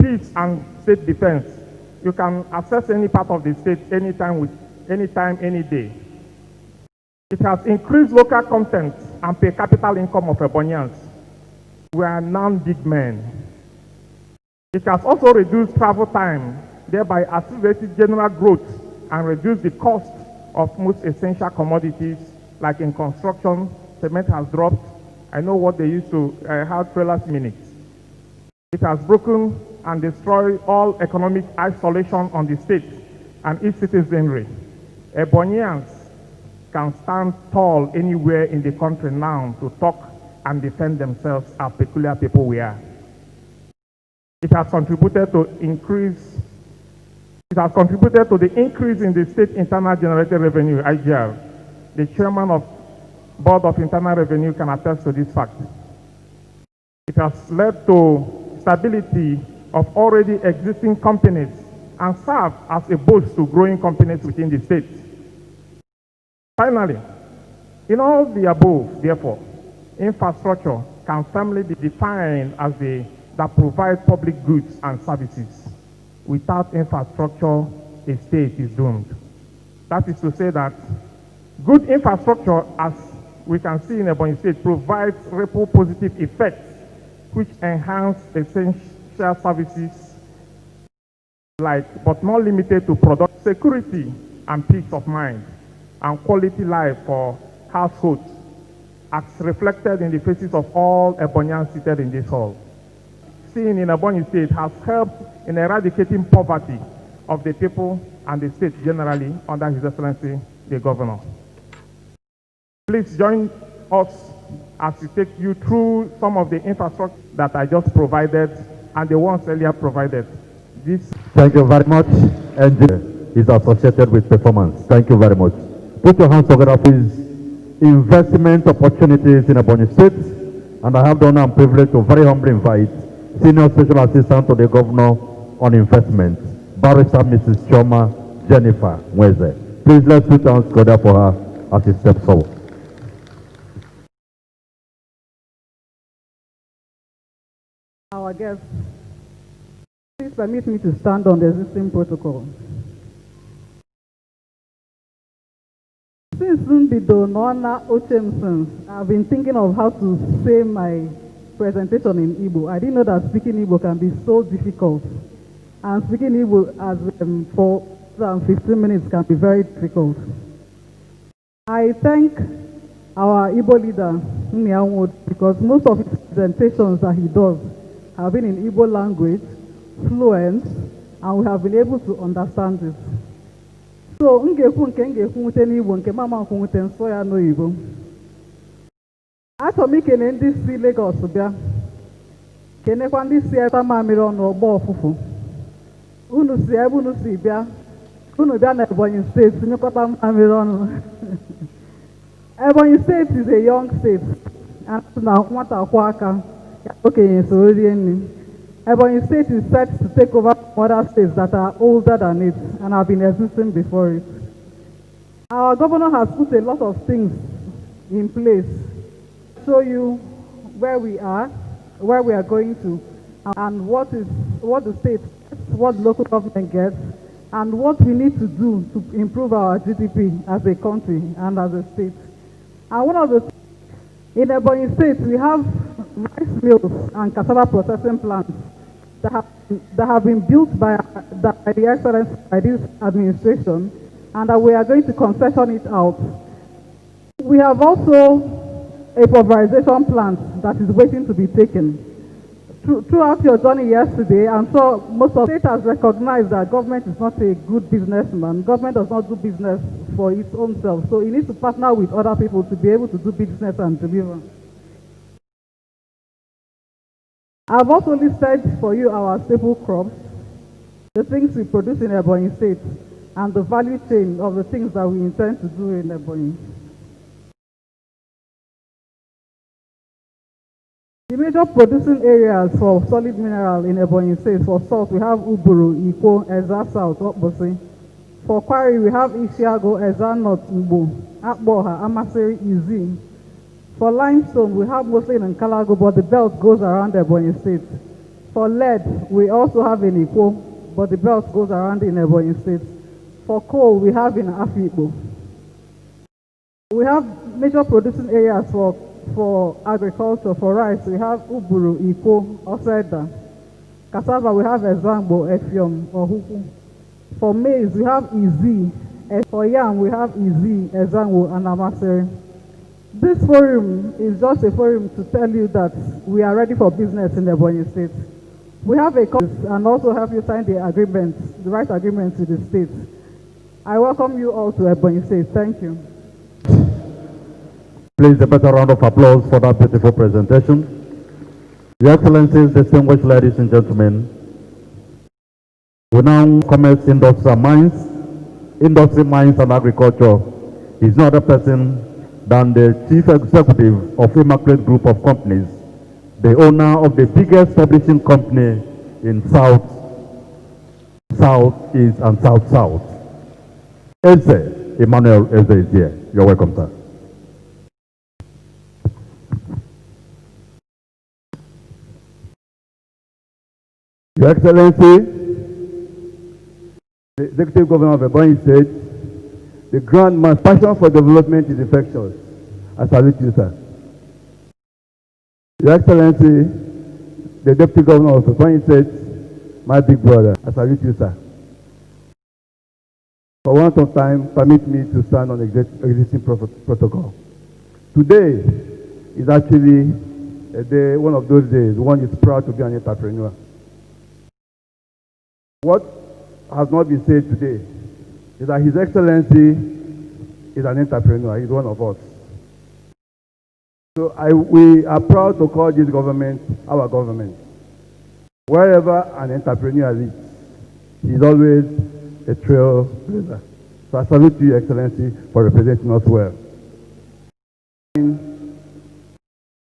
peace, and state defense. You can access any part of the state anytime, any day. It has increased local content and per capita income of Ebonians. We are now big men. It has also reduced travel time, thereby accelerating general growth and reduced the cost of most essential commodities, like in construction. Cement has dropped. I know what they used to have trailers minutes. It has broken and destroyed all economic isolation on the state and its citizenry. Ebonians can stand tall anywhere in the country now to talk and defend themselves as peculiar people we are. It has contributed to increase has contributed to the increase in the state internal generated revenue, IGR. The chairman of Board of Internal Revenue can attest to this fact. It has led to stability of already existing companies and served as a boost to growing companies within the state. Finally, in all the above, therefore, infrastructure can firmly be defined as that provides public goods and services. Without infrastructure, a state is doomed. That is to say that good infrastructure, as we can see in Ebonyi State, provides ripple positive effects which enhance essential services like, but not limited to product security and peace of mind and quality life for households, as reflected in the faces of all Ebonyans seated in this hall. Seeing in Ebonyi State has helped in eradicating poverty of the people and the state generally under His Excellency, the Governor. Please join us as we take you through some of the infrastructure that I just provided and the ones earlier provided.
Thank you very much. And is associated with performance. Thank you very much. Put your hands together, please. Investment opportunities in Ebonyi State. And I have the honor and privilege to very humbly invite Senior Special Assistant to the Governor on Investment, Barrister Mrs. Choma Jennifer Mweze. Please let's put your hands together for her as she steps forward.
Our guests, please permit me to stand on the existing protocol. Since Mbido Nona Ochemson, I've been thinking of how to say my presentation in Igbo. I didn't know that speaking Igbo can be so difficult. And speaking Igbo as for 15 minutes can be very difficult. I thank our Igbo leader, Nnianwod, because most of his presentations that he does have been in Igbo language, fluent, and we have been able to understand it. So, mama no Igbo. Achọrọ m ikele ndị si Lagos bịa, kenekwa ndị si ebe mamịrị ọnụ ọgbọ ọfụfụ. Unu si ebe unu si bịa, unu bịa na Ebonyi State, nyekọta mamịrị ọnụ. Ebonyi State is a young state, and na nwata kwa aka. Okay, so Ebonyi State is set to take over other states that are older than it and have been existing before it. Our governor has put a lot of things in place to show you where we are going to, and what the state, what the local government gets, and what we need to do to improve our GDP as a country and as a state. And one of the in Ebonyi State, we have rice mills and cassava processing plants that have been built by the excellence by this administration, and that we are going to concession it out. We have also a pulverization plant that is waiting to be taken. Throughout your journey yesterday, I'm sure most of the state has recognized that government is not a good businessman. Government does not do business for its own self, so it needs to partner with other people to be able to do business and deliver. I've also listed for you our staple crops, the things we produce in Ebonyi State, and the value chain of the things that we intend to do in Ebonyi. The major producing areas for solid mineral in Ebonyi State, for salt, we have Uburu, Ikwo, Eza South, Okbosi. For quarry, we have Ishiago, Eza North, Ugbo, Akboha, Amasiri, Izi. For limestone, we have mostly in Nkalago, but the belt goes around Ebonyi State. For lead, we also have in Ikwo, but the belt goes around in Ebonyi State. For coal, we have in Afikpo. We have major producing areas for agriculture. For rice, we have Uburu, Ikwo, Oseda. Cassava, we have Ezangbo, Efiom, Ohuku. For maize, we have Izi. For yam, we have Izi, Ezangbo, and Amasiri. This forum is just a forum to tell you that we are ready for business in Ebonyi State. We have a and also help you sign the agreements, the right agreements with the state. I welcome you all to Ebonyi State. Thank you.
Please, a better round of applause for that beautiful presentation. Your Excellencies, distinguished ladies and gentlemen, We now commerce, industry, mines and agriculture is no other person than the Chief Executive of Immaculate Group of Companies, the owner of the biggest publishing company in South, East, and South. Emmanuel Eze is here. You're welcome, sir.
Your Excellency, the Executive Governor of Ebonyi State, the grand man's passion for development is infectious. I salute you, sir. Your Excellency, the Deputy Governor of Ebonyi State, my big brother, I salute you, sir. For once of time, permit me to stand on existing protocol. Today is actually a day, one of those days, one is proud to be an entrepreneur. What has not been said today is that His Excellency is an entrepreneur. He's one of us. So we are proud to call this government our government. Wherever an entrepreneur lives, he's always a trailblazer. So I salute you, Your Excellency, for representing us well.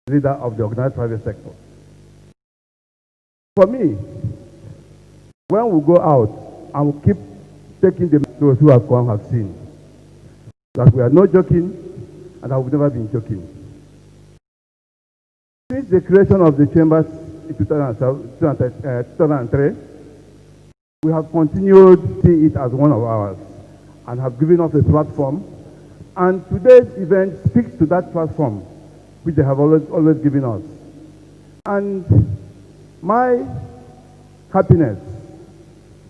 Leader of the organized private sector. For me, when we go out, and we keep taking those who have come have seen that we are not joking and have never been joking. Since the creation of the chambers in 2003, we have continued to see it as one of ours and have given us a platform. And today's event speaks to that platform, which they have always given us. And my happiness,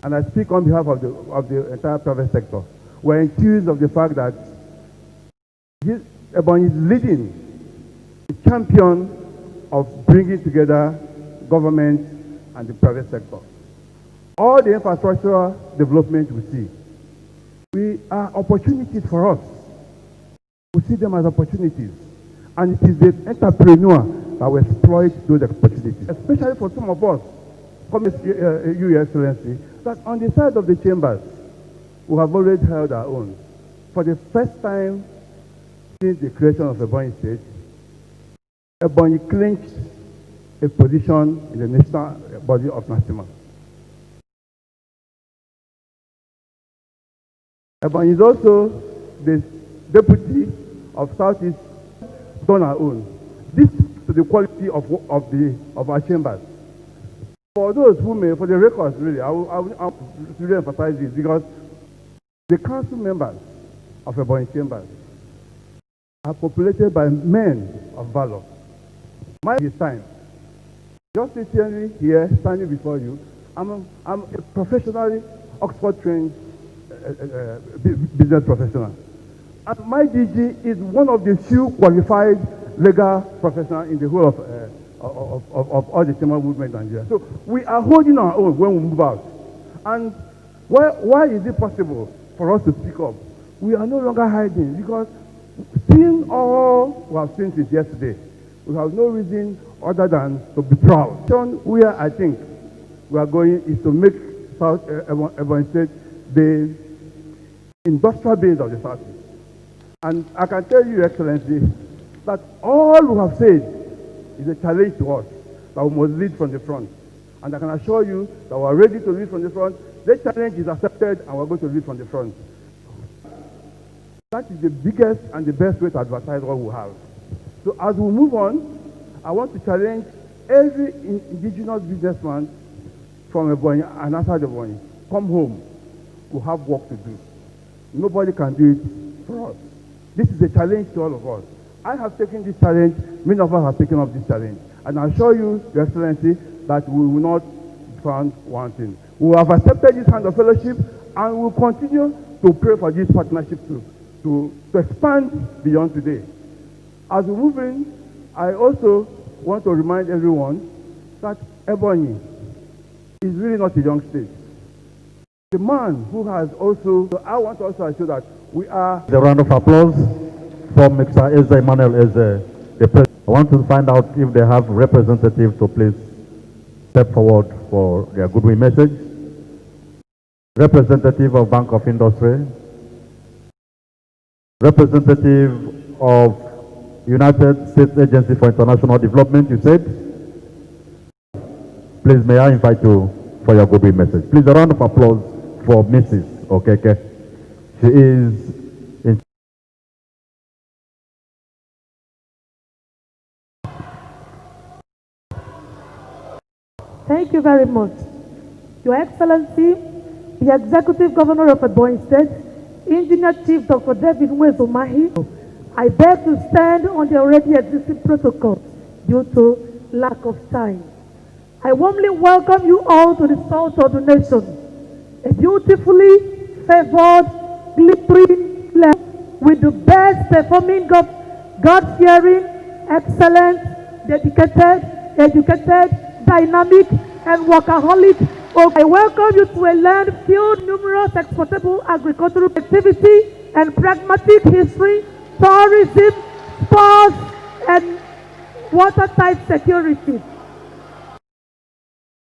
and I speak on behalf of the entire private sector, we're enthused of the fact that Ebonyi is leading, the champion of bringing together government and the private sector. All the infrastructural development we see, we are opportunities for us. We see them as opportunities. And it is the entrepreneur that will exploit those opportunities, especially for some of us, come Your Excellency, that on the side of the chambers, we have already held our own. For the first time since the creation of Ebonyi State, Ebonyi clinched a position in the national body of NASIMA. Ebonyi is also the deputy of Southeast, done our own. This to the quality of our chambers. For those who may, for the records really, I will really emphasize this because the council members of Ebonyi chambers are populated by men of valor. This time, just sitting here, standing before you, I'm a professionally Oxford-trained business professional. And my DG is one of the few qualified legal professionals in the whole of all the chamber movement in Nigeria. So we are holding our own when we move out. And why is it possible for us to speak up? We are no longer hiding because seeing all we have seen since yesterday, we have no reason other than to be proud. Where I think we are going is to make South Ebonyi State the industrial base of the Southeast. And I can tell you, Your Excellency, that all we have said is a challenge to us, that we must lead from the front. And I can assure you that we are ready to lead from the front. The challenge is accepted and we are going to lead from the front. That is the biggest and the best way to advertise what we have. So as we move on, I want to challenge every indigenous businessman from Ebonyi and outside Ebonyi. Come home. We have work to do. Nobody can do it for us. This is a challenge to all of us. I have taken this challenge. Many of us have taken up this challenge. And I assure you, Your Excellency, that we will not be found wanting. We have accepted this kind of fellowship and we will continue to pray for this partnership to expand beyond today. As we move in, I also want to remind everyone that Ebonyi is really not a young state. The man who has also, so I want to also assure that we are...
The round of applause for Mr. Eze Emmanuel Eze, the president. I want to find out if they have representatives to please step forward for their goodwill message. representative of Bank of Industry, representative of United States Agency for International Development, you said. Please, may I invite you for your goodwill message. Please, a round of applause for Mrs. Okeke. She is in.
Thank you very much. Your Excellency, the Executive Governor of Ebonyi State, Engineer Chief Dr. David Umezumahi, I beg to stand on the already existing protocol due to lack of time. I warmly welcome you all to the Salt of the Nation, a beautifully favored, glittering flag with the best performing God-fearing, excellent, dedicated, educated, dynamic, and workaholic. I welcome you to a land filled numerous exportable agricultural activity and pragmatic history, tourism, sports, and watertight security.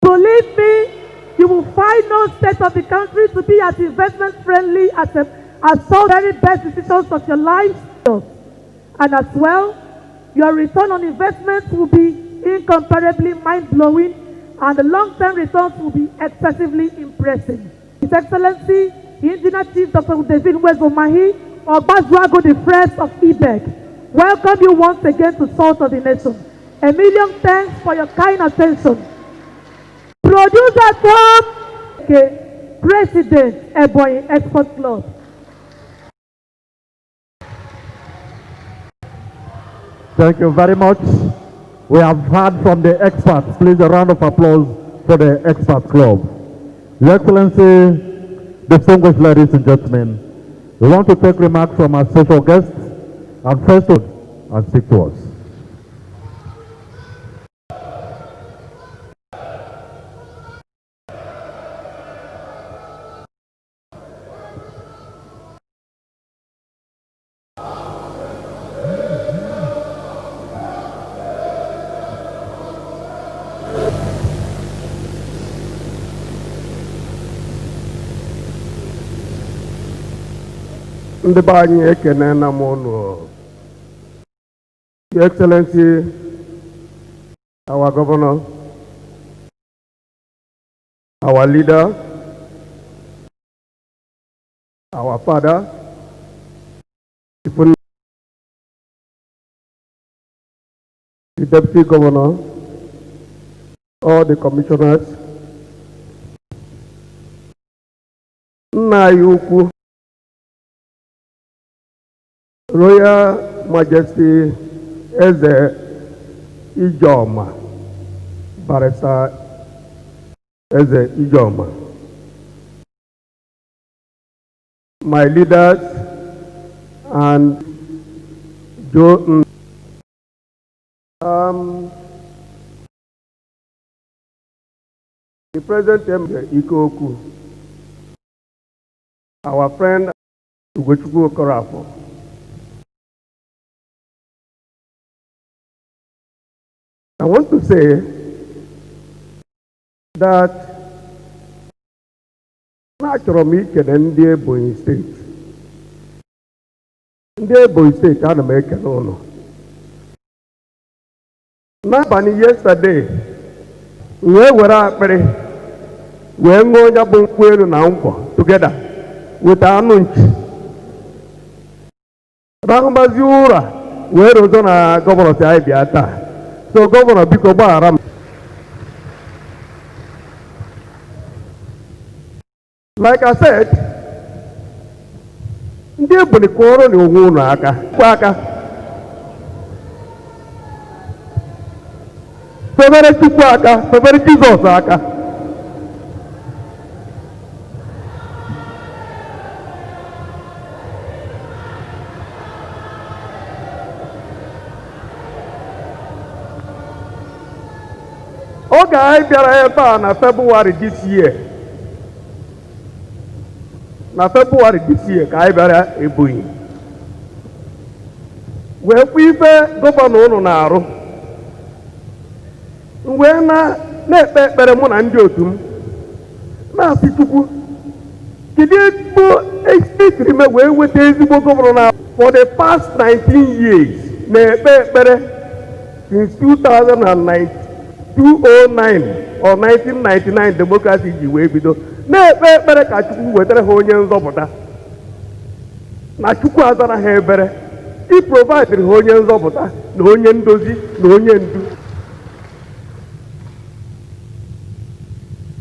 Believe me, you will find no state of the country to be as investment friendly as some very best decisions of your life. And as well, your return on investment will be incomparably mind-blowing, and the long-term returns will be excessively impressive. His Excellency, Engineer Chief Dr. David Umezumahi, Obazuago the First of EBBC, welcome you once again to Salt of the Nation. A million thanks for your kind attention. Producer Tom, President, Ebonyi Export Club.
Thank you very much. We have heard from the experts. Please, a round of applause for the Experts Club. Your Excellency, distinguished ladies and gentlemen, we want to take remarks from our special guests and first and speak to us.
Ndị be anyị ekene na m unu. Your Excellency, our Governor, our leader, our father, the Deputy Governor, all the commissioners, nna anyị ukwu, Royal Majesty Eze Ijoma, Barrister Eze Ijoma, my leaders and Joe, the President Ikoku, our friend Ugochukwu Okorafo. I want to say that achọrọ m ikele ndị Ebonyi steeti. Ndị Ebonyi steeti ana m ekele ụnụ. N'abalị yesterday, wee were akpịrị wee ṅụọ ya bụ nkwụ elu na nkwọ together with anụ nchi. Rahụmazi ụra wee rozo na gọvanọ si anyị bịa taa. So Governor biko gbaghara m. Like I said, ndị Ebonyi kụọrọ na onwe unu aka. Febere Chukwu aka, febere Jizọs aka. Oge anyị bịara ebe a na February this year. Na February this year ka anyị bịara Ebonyi. Wee kwu ife gọvanọ unu na-arụ. Wee na-ekpe ekpere mụ na ndị otu m. Na-asị Chukwu Kidebo expect me where we take the governor for the past 19 years. Since 2009 or 1999 democracy ji wee bido na-ekpe ekpere ka Chukwu wetara ha onye nzọpụta na Chukwu azara ha ebere iprovidiri ha onye nzọpụta na onye ndozi na onye ndu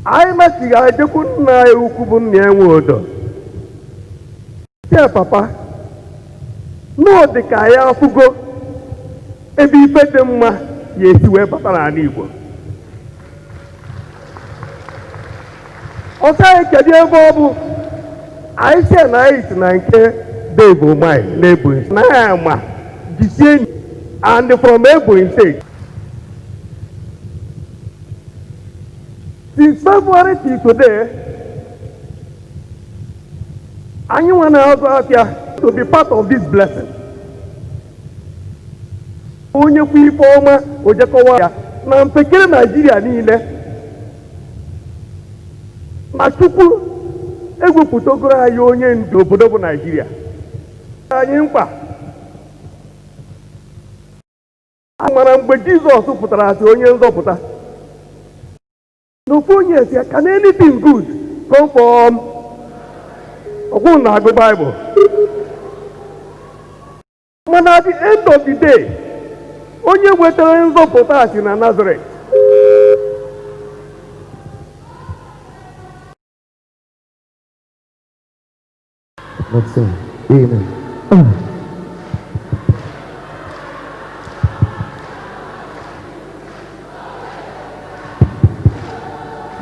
anyị mesighị ajekwu nna ya ukwu bụ nna ya nwe odo tie papa n'ụdị ka ya afụgo ebe ife dị mma ya esi wee bata n'ala Igbo ọsọ anyị kedu ebe ọ bụ anyị sie na anyị si na nke Dave Omai na Ebonyi na ya ma jisie and from Ebonyi State since February till today anyị nwa na-azụ afịa to be part of this blessing. Onye kwu ife ọma ojekọwa ya na mpekere Naijiria niile na Chukwu egwupụtagoro anyị onye ndu obodo bụ Naijiria anyị mkpa mara mgbe Jizọs pụtara asị onye nzọpụta n'ofu onye esi can anything good come from ọgwụ na-agụ Bible mana at the end of the day onye wetara nzọpụta asị na Nazareth
Let's sing. Amen.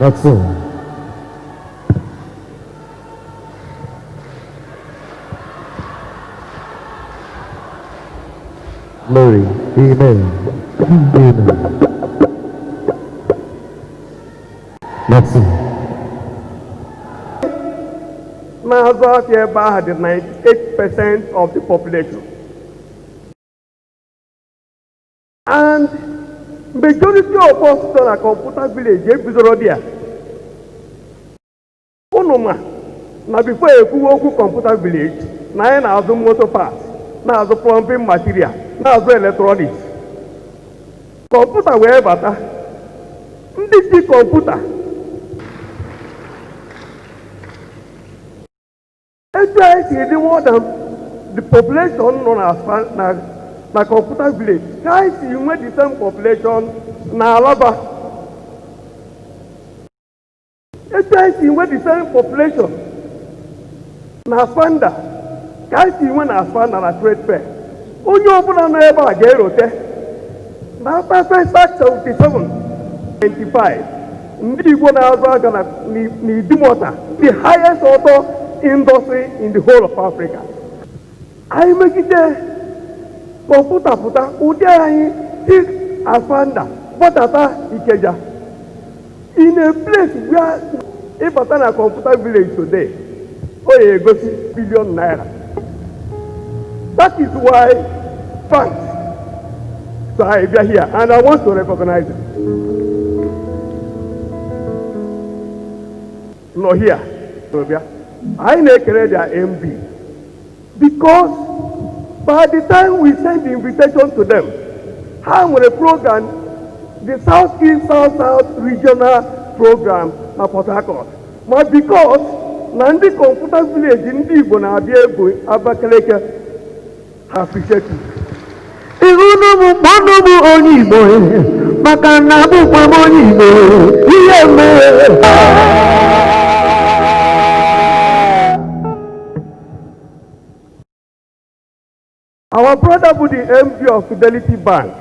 That's all. Glory. Amen. Amen. That's all.
Nazareth hereby had 98% of the population. And majority of us in a computer village, there. Unuma, now before a full computer village, 9,000 motor parts, now the plumbing material, now the electronics. Computer wherever, this computer. Guys, is more than the population known as na computer village. Guys, you met the same population na Alaba. Guys, you met the same population na Fanda. Guys, you went as Fanda na trade fair. Onye ọbụla nọ ebe a ga-erote na after first act 77 25 ndị Igbo na-azụ aga na Idumota, the highest author industry in the whole of Africa. I make it a computer puta, Uday, Tik, Afanda, Batata, Ikeja. In a place where if I turn a computer village today, oh, you go see billion naira. That is why thanks. So I be here and I want to recognize it. No here, so I create their MB because by the time we send the invitation to them, how will a program, the Southeast South regional program at Port Harcourt. But because Nandi computer village in Igbo na Abiego Abakaleke have appreciated it.
Irunubu Bonubu Onibo, Makanabu Pamonibo, Yeme.
Our brother with the MD of Fidelity Bank,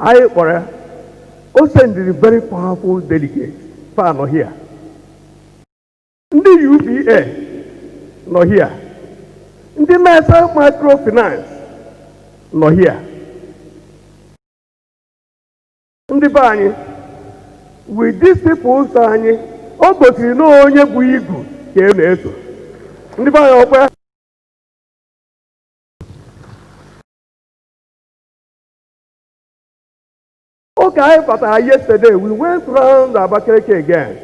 also sent a very powerful delegate, far not here. The UBA, not here. The Mesa Microfinance, not here. The Bani, with these people, Sani, almost you know, only Buigu, came also. The Bani, okay, but yesterday we went round Abakaliki again.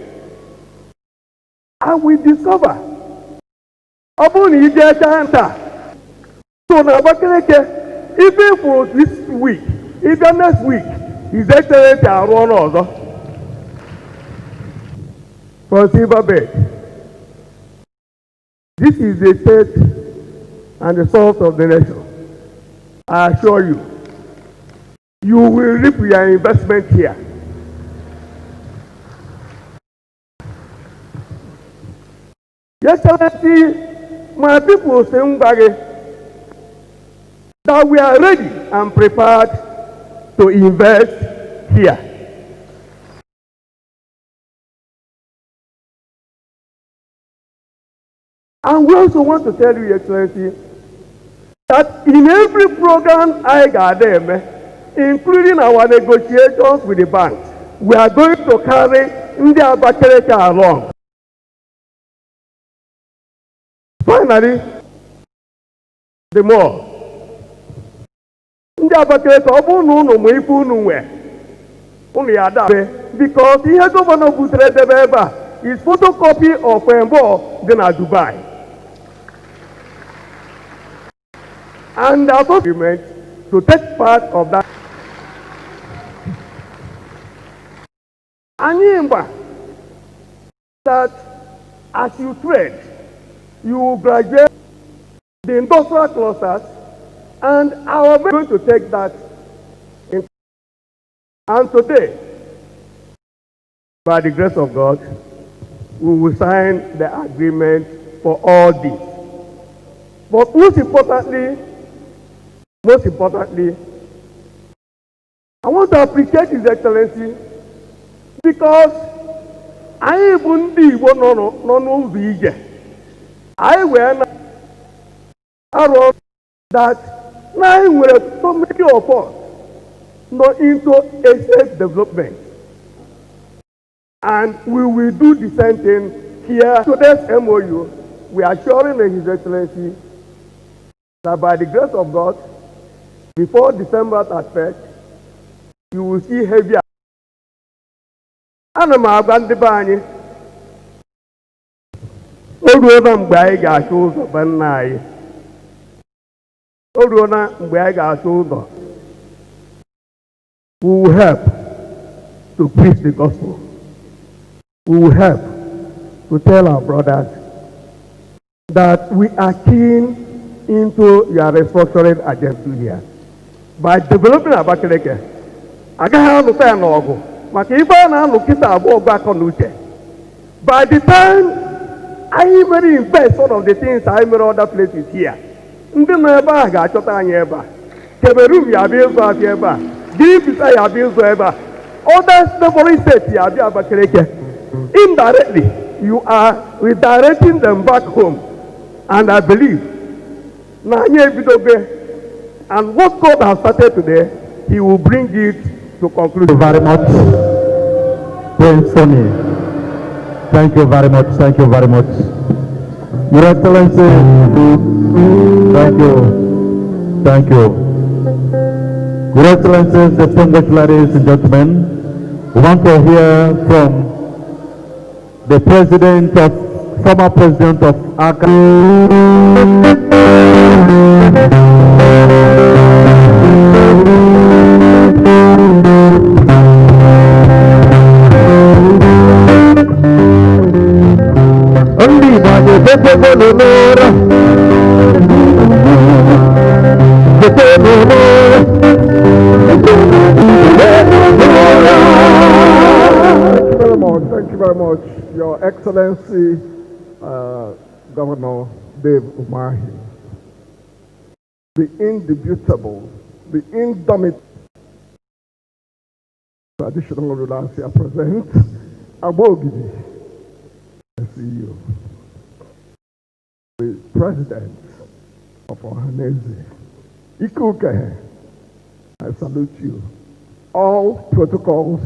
And we discover, upon Ijeta, so now, even for this week, even next week, His Excellency Aaron Ozo from Silver Bay. This is the state and the source of the nation. I assure you, you will reap your investment here. Your Excellency, my people say that we are ready and prepared to invest here. And we also want to tell you, Your Excellency, that in every program I got them, including our negotiations with the banks, we are going to carry India Abakaliki along. Finally, the more. India Abakaliki, because he has governor Butre is photocopy of Embo than Dubai. And our agreement to take part of that. And remember that as you trade, you will graduate the industrial clusters, and our are going to take that in. And today, by the grace of God, we will sign the agreement for all this. But most importantly, I want to appreciate His Excellency because I even be one no vegan. I went around that now we so many of us not into estate development. And we will do the same thing here. Today's MOU, we are assuring His Excellency that by the grace of God, before December 31st, you will see heavier. And I'm going to buy it. Oruona mgbe anyị ga-achọ ụzọ be nna anyị. Oruona mgbe anyị ga-achọ ụzọ. We will help to preach the gospel. We will help to tell our brothers that we are keen into your restructuring agenda here. By developing Abakaliki, agaghị anụta ya n'ọgụ maka ife a na-anụ kịta abụọ gbakọ n'uche. By the time I very invest some of the things I made other places here. Ndị nọ ebe a ga-achọta anyị ebe a. Cameroon ya abịa ịzụ afịa ebe a. Guinea-Bissau ya abịa ịzụ ebe a. Other neighboring states ya abịa Abakaliki. Indirectly, you are redirecting them back home. And I believe, and what God has started today, He will bring it to conclusion.
Thank you very much, Prince Tony. Thank you very much. Thank you very much. Your Excellency, thank you. Thank you. Your Excellency, distinguished ladies and gentlemen, we want to hear from the former president of ACA.
Thank you very much, Your Excellency, Governor Dave Umahi. The indubitable, the indomitable traditional rulers here present, Abogidi, the CEO, the President of Ohanese, Ikuke, I salute you. All protocols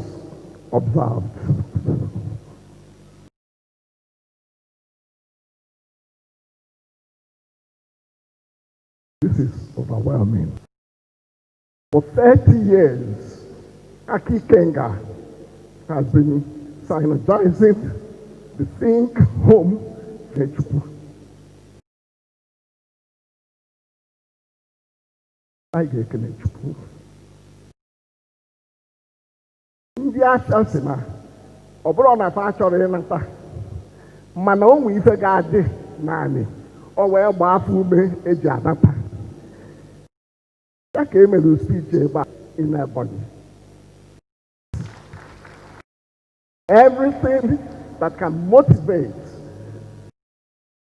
observed. This is overwhelming. For 30 years, Aki Kenga has been synergizing the think home Kechukwu. I get Kechukwu. India Chelsea na ọ bụrụ na fa chọrọ ịnata mana o nwee ife ga-adị naanị o wee gbaa afọ ume eji anata ya ka emere speech ebe a in Ebonyi. Everything that can motivate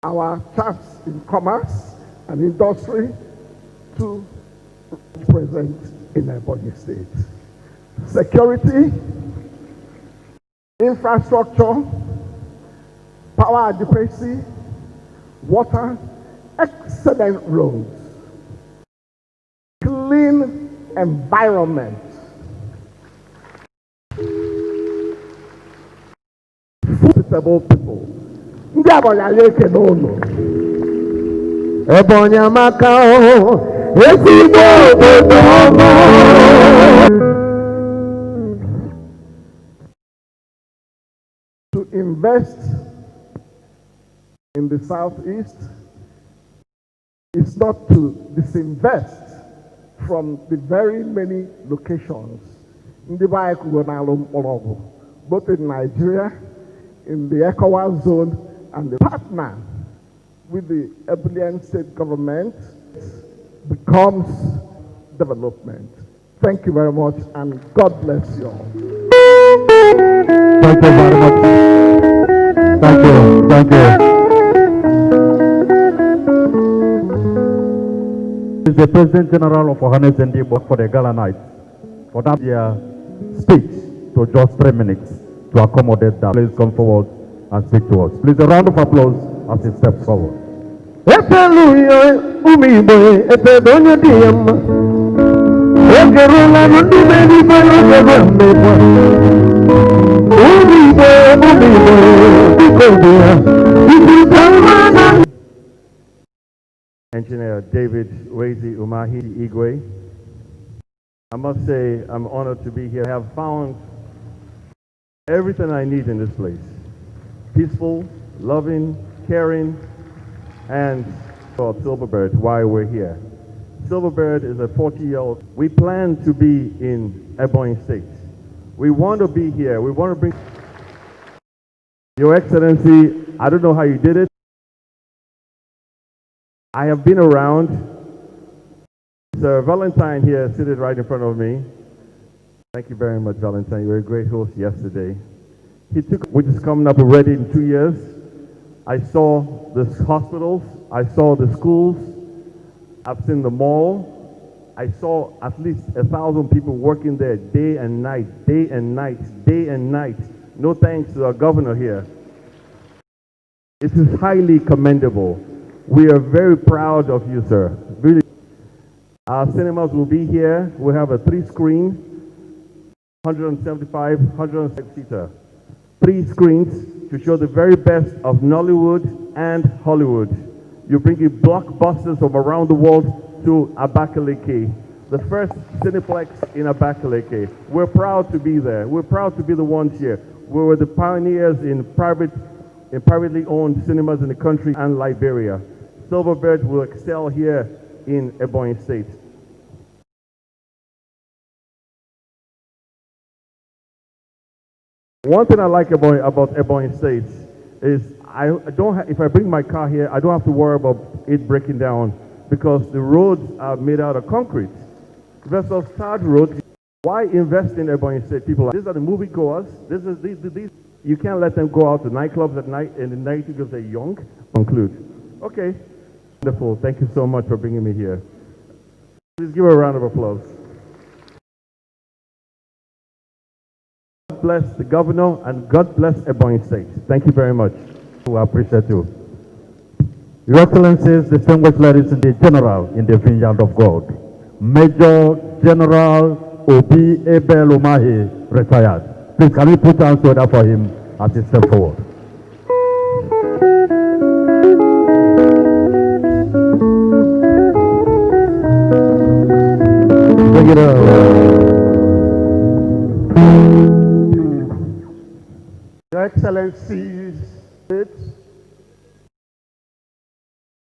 our chaps in commerce and industry to present in Ebonyi State. Security, infrastructure, power adequacy, water, excellent roads, clean environment, suitable people. Ndị Ebonyi anyị ekene unu. Ebonyi amaka o, ezigbo obodo ọma. To invest in the Southeast is not to disinvest from the very many locations ndị be anyị kwuru n'alụ mkpọrọgwụ, both in Nigeria, in the ECOWAS zone, and the partner with the Ebonyi state government becomes development. Thank you very much, and God bless you all.
Thank you very much. Thank you. Thank you. Is the President General of Ohanes Ndibo for the gala night for that year speech to just 3 minutes to accommodate that. Please come forward and speak to us. Please a round of applause as he steps forward.
Engineer David Wezi Umahi Igwe. I must say I'm honored to be here. I have found everything I need in this place. Peaceful, loving, caring, and for Silverbird, why we're here. Silverbird is a 40-year-old. We plan to be in Ebonyi State. We want to be here. We want to bring... Your Excellency, I don't know how you did it. I have been around. Sir Valentine here, seated right in front of me. Thank you very much, Valentine. You were a great host yesterday. He took, which is coming up already in 2 years. I saw the hospitals. I saw the schools. I've seen the mall. I saw at least 1,000 people working there day and night, day and night, day and night. No thanks to our governor here. It is highly commendable. We are very proud of you, sir. Really. Our cinemas will be here. We have a 3-screen, 175, 106-seater. 3 screens to show the very best of Nollywood and Hollywood. You're bringing blockbusters from around the world to Abakaliki, the first Cineplex in Abakaliki. We're proud to be there. We're proud to be the ones here. We were the pioneers in privately owned cinemas in the country and Liberia. Silverbird will excel here in Ebonyi State. One thing I like about Ebonyi State is if I bring my car here, I don't have to worry about it breaking down because the roads are made out of concrete. Versus third roads, why invest in Ebonyi State? People, these are the moviegoers. These you can't let them go out to nightclubs at night and the night because they're young. Conclude. Okay. Wonderful. Thank you so much for bringing me here. Please give a round of applause. God bless the governor and God bless Ebonyi State. Thank you very much. We appreciate you.
Your Excellencies, distinguished ladies and the General in the Vineyard of God, Major General Obi Ebel Umahi, retired. Please, can we put hands together for him as he steps forward? Bring it up.
Your Excellency,